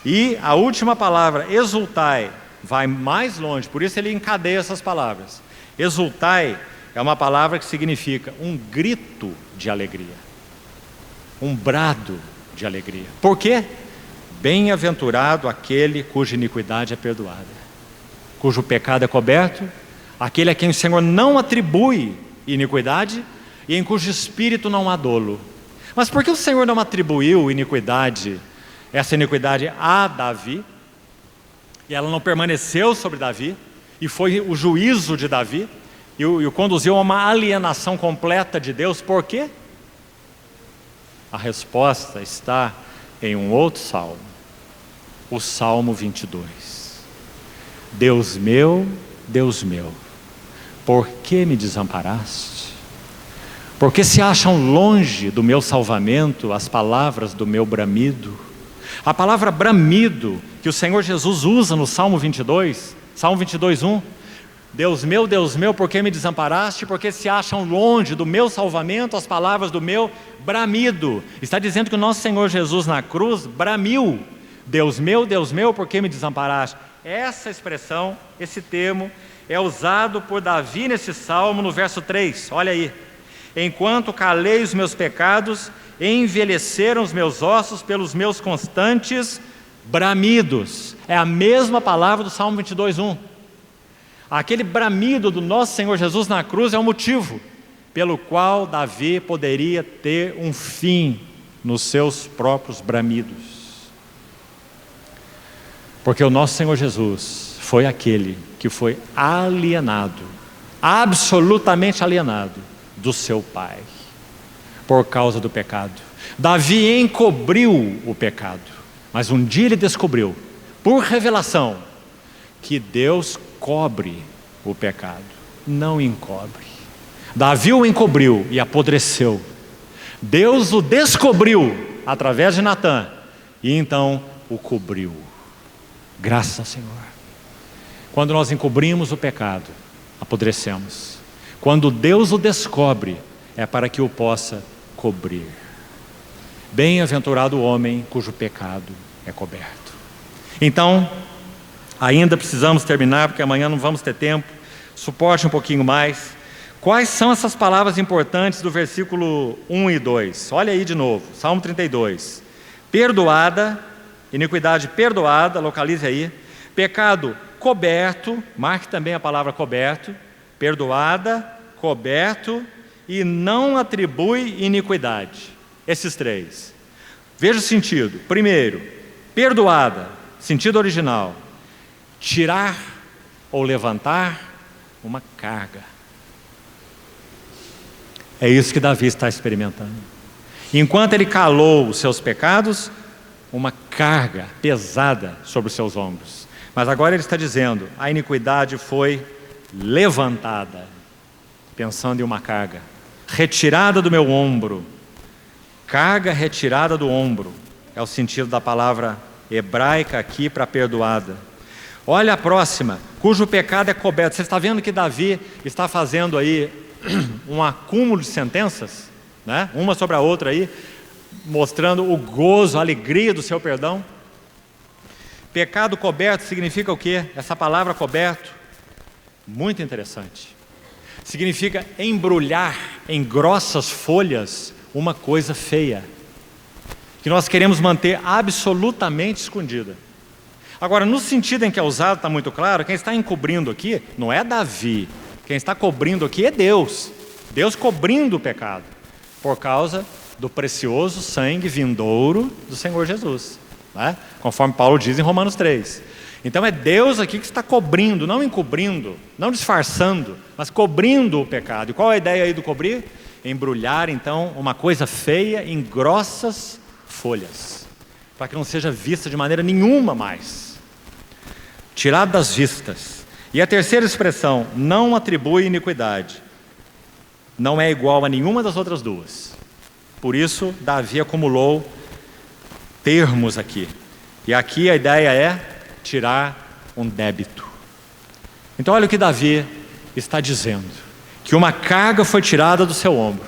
E a última palavra, exultai, vai mais longe, por isso ele encadeia essas palavras. Exultai é uma palavra que significa um grito de alegria, um brado de alegria. Por quê? Bem-aventurado aquele cuja iniquidade é perdoada, cujo pecado é coberto, aquele a quem o Senhor não atribui iniquidade e em cujo espírito não há dolo. Mas por que o Senhor não atribuiu essa iniquidade a Davi, e ela não permaneceu sobre Davi, e foi o juízo de Davi, e o conduziu a uma alienação completa de Deus? Por quê? A resposta está em um outro salmo, o Salmo 22. Deus meu, por que me desamparaste? Porque se acham longe do meu salvamento as palavras do meu bramido? A palavra bramido que o Senhor Jesus usa no Salmo 22, Salmo 22, 1. Deus meu, por que me desamparaste? Porque se acham longe do meu salvamento as palavras do meu bramido. Está dizendo que o nosso Senhor Jesus na cruz bramiu: Deus meu, por que me desamparaste? Essa expressão, esse termo, é usado por Davi nesse salmo no verso 3, olha aí: enquanto calei os meus pecados, envelheceram os meus ossos pelos meus constantes bramidos. É a mesma palavra do Salmo 22, 1. Aquele bramido do nosso Senhor Jesus na cruz é o motivo pelo qual Davi poderia ter um fim nos seus próprios bramidos. Porque o nosso Senhor Jesus foi aquele que foi alienado, absolutamente alienado do seu Pai, por causa do pecado. Davi encobriu o pecado, mas um dia ele descobriu, por revelação, que Deus cobre o pecado, não encobre. Davi o encobriu e apodreceu. Deus o descobriu através de Natã e então o cobriu. Graças ao Senhor. Quando nós encobrimos o pecado, apodrecemos. Quando Deus o descobre, é para que o possa cobrir. Bem-aventurado o homem cujo pecado é coberto. Então, ainda precisamos terminar, porque amanhã não vamos ter tempo. Suporte um pouquinho mais. Quais são essas palavras importantes do versículo 1 e 2? Olha aí de novo, Salmo 32. Perdoada, iniquidade perdoada, localize aí. Pecado coberto, marque também a palavra coberto. Perdoada, coberto e não atribui iniquidade. Esses três. Veja o sentido. Primeiro, perdoada, sentido original. Tirar ou levantar uma carga. É isso que Davi está experimentando. Enquanto ele calou os seus pecados, uma carga pesada sobre os seus ombros. Mas agora ele está dizendo, a iniquidade foi levantada, pensando em uma carga, retirada do meu ombro. Carga retirada do ombro, é o sentido da palavra hebraica aqui para perdoada. Olha a próxima, cujo pecado é coberto. Você está vendo que Davi está fazendo aí um acúmulo de sentenças, né? Uma sobre a outra aí, mostrando o gozo, a alegria do seu perdão. Pecado coberto significa o quê? Essa palavra coberto, muito interessante. Significa embrulhar em grossas folhas uma coisa feia, que nós queremos manter absolutamente escondida. Agora, no sentido em que é usado, está muito claro, quem está encobrindo aqui não é Davi. Quem está cobrindo aqui é Deus. Deus cobrindo o pecado, por causa do precioso sangue vindouro do Senhor Jesus, né? Conforme Paulo diz em Romanos 3. Então é Deus aqui que está cobrindo, não encobrindo, não disfarçando, mas cobrindo o pecado. E qual é a ideia aí do cobrir? Embrulhar então uma coisa feia em grossas folhas, para que não seja vista de maneira nenhuma mais. Tirado das vistas. E a terceira expressão, não atribui iniquidade, não é igual a nenhuma das outras duas. Por isso, Davi acumulou termos aqui. E aqui a ideia é tirar um débito. Então olha o que Davi está dizendo. Que uma carga foi tirada do seu ombro.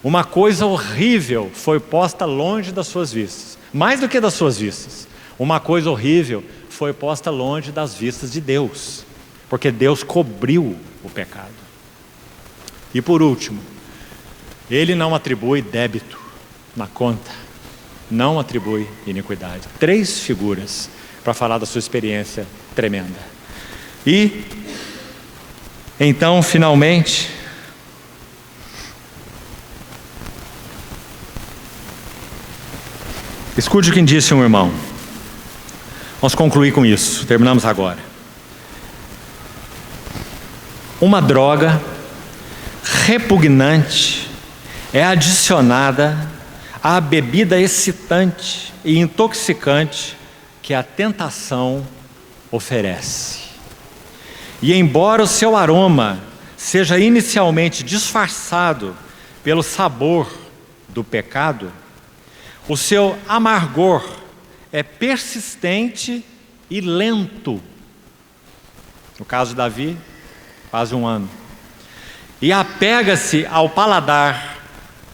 Uma coisa horrível foi posta longe das suas vistas. Mais do que das suas vistas. Uma coisa horrível foi posta longe das vistas de Deus. Porque Deus cobriu o pecado. E por último, Ele não atribui débito na conta. Não atribui iniquidade. 3 figuras para falar da sua experiência tremenda. E, então, finalmente, escute o que disse um irmão. Vamos concluir com isso, terminamos agora. Uma droga repugnante é adicionada à bebida excitante e intoxicante que a tentação oferece. E embora o seu aroma seja inicialmente disfarçado pelo sabor do pecado, o seu amargor é persistente e lento. No caso de Davi, quase 1 ano. E apega-se ao paladar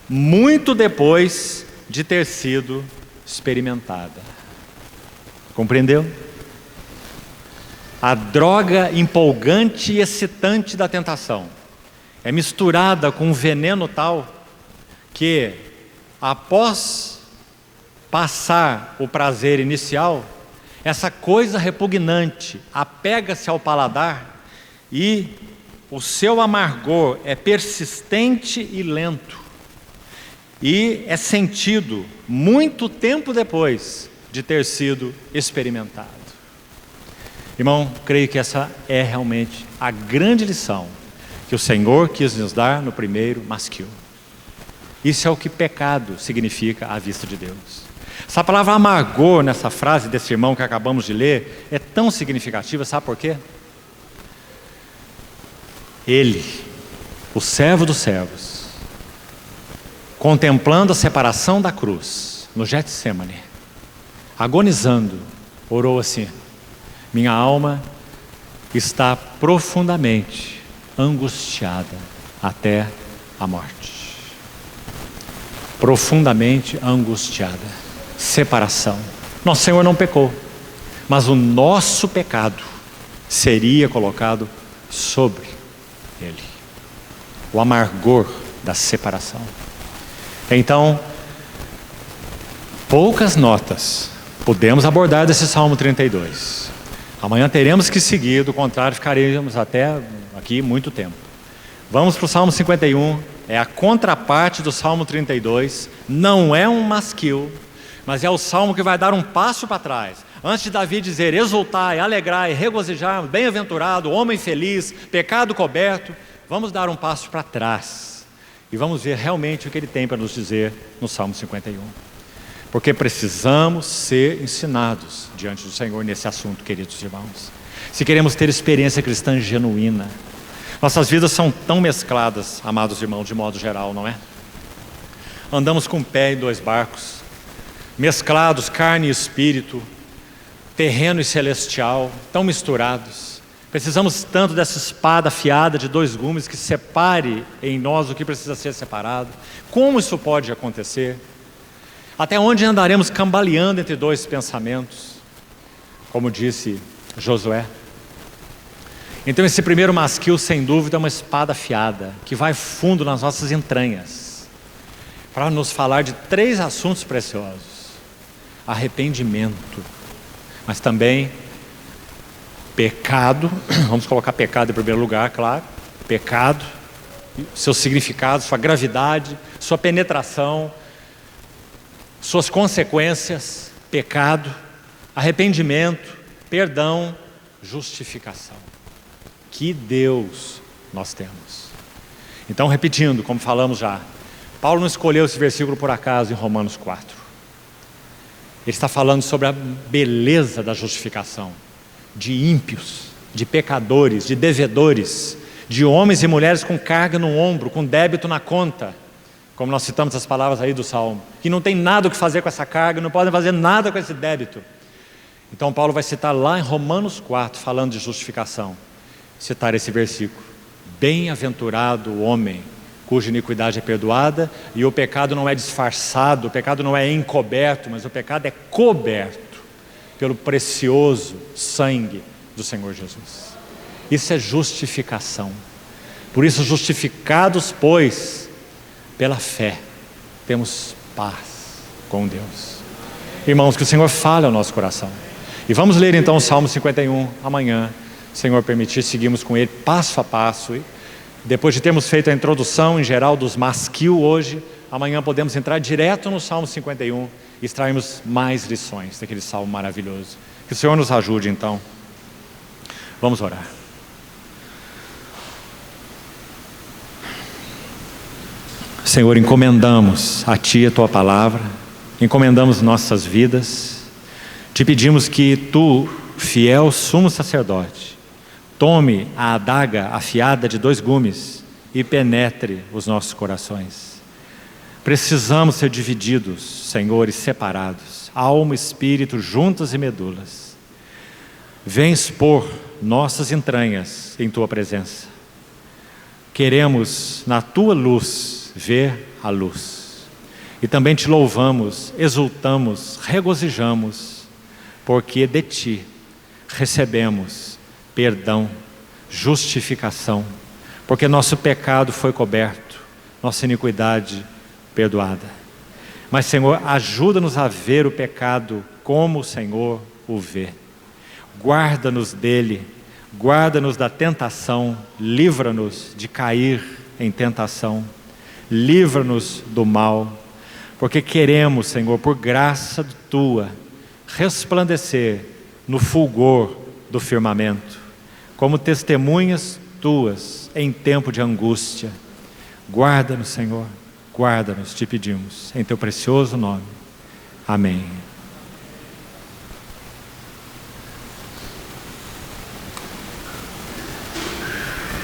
muito depois de ter sido experimentada. Compreendeu? A droga empolgante e excitante da tentação é misturada com um veneno tal que, após passar o prazer inicial, essa coisa repugnante apega-se ao paladar e o seu amargor é persistente e lento, e é sentido muito tempo depois de ter sido experimentado. Irmão, creio que essa é realmente a grande lição que o Senhor quis nos dar no primeiro masquil. Isso é o que pecado significa à vista de Deus. Essa palavra amargor nessa frase desse irmão que acabamos de ler é tão significativa, sabe por quê? Ele, o servo dos servos, contemplando a separação da cruz no Getsêmani, agonizando, orou assim: minha alma está profundamente angustiada até a morte. Profundamente angustiada. Separação. Nosso Senhor não pecou, mas o nosso pecado seria colocado sobre Ele. O amargor da separação. Então, poucas notas podemos abordar desse Salmo 32. Amanhã teremos que seguir, do contrário ficaremos até aqui muito tempo. Vamos para o Salmo 51, é a contraparte do Salmo 32, não é um masquil, mas é o Salmo que vai dar um passo para trás. Antes de Davi dizer, exultai, alegrai, regozijar, bem-aventurado, homem feliz, pecado coberto, vamos dar um passo para trás e vamos ver realmente o que ele tem para nos dizer no Salmo 51. Porque precisamos ser ensinados diante do Senhor nesse assunto, queridos irmãos. Se queremos ter experiência cristã genuína, nossas vidas são tão mescladas, amados irmãos, de modo geral, não é? Andamos com o pé em dois barcos, mesclados, carne e espírito, terreno e celestial, tão misturados. Precisamos tanto dessa espada afiada de dois gumes que separe em nós o que precisa ser separado. Como isso pode acontecer? Até onde andaremos cambaleando entre dois pensamentos? Como disse Josué. Então esse primeiro masquil, sem dúvida, é uma espada afiada, que vai fundo nas nossas entranhas, para nos falar de três assuntos preciosos. Arrependimento, mas também pecado, vamos colocar pecado em primeiro lugar, claro, pecado, seu significado, sua gravidade, sua penetração, suas consequências, pecado, arrependimento, perdão, justificação. Que Deus nós temos. Então, repetindo, como falamos já, Paulo não escolheu esse versículo por acaso em Romanos 4. Ele está falando sobre a beleza da justificação, de ímpios, de pecadores, de devedores, de homens e mulheres com carga no ombro, com débito na conta, como nós citamos as palavras aí do Salmo, que não tem nada o que fazer com essa carga, não podem fazer nada com esse débito. Então Paulo vai citar lá em Romanos 4, falando de justificação, citar esse versículo: bem-aventurado o homem cuja iniquidade é perdoada, e o pecado não é disfarçado, o pecado não é encoberto, mas o pecado é coberto pelo precioso sangue do Senhor Jesus. Isso é justificação. Por isso, justificados, pois, pela fé, temos paz com Deus. Irmãos, que o Senhor fale ao nosso coração. E vamos ler então o Salmo 51 amanhã, Senhor permitir, seguimos com ele passo a passo. E depois de termos feito a introdução em geral dos masquil hoje, amanhã podemos entrar direto no Salmo 51 e extrairmos mais lições daquele salmo maravilhoso. Que o Senhor nos ajude então. Vamos orar. Senhor, encomendamos a Ti a Tua palavra, encomendamos nossas vidas, Te pedimos que Tu, fiel sumo sacerdote, tome a adaga afiada de dois gumes e penetre os nossos corações. Precisamos ser divididos, Senhor, e separados, alma e espírito juntas e medulas. Vem expor nossas entranhas em Tua presença. Queremos, na Tua luz, ver a luz. E também Te louvamos, exultamos, regozijamos, porque de Ti recebemos perdão, justificação, porque nosso pecado foi coberto, nossa iniquidade perdoada. Mas, Senhor, ajuda-nos a ver o pecado como o Senhor o vê. Guarda-nos dele, Guarda-nos da tentação, livra-nos de cair em tentação, livra-nos do mal, porque queremos, Senhor, por graça Tua, resplandecer no fulgor do firmamento, como testemunhas Tuas em tempo de angústia. Guarda-nos, Senhor, guarda-nos, te pedimos, em Teu precioso nome. Amém.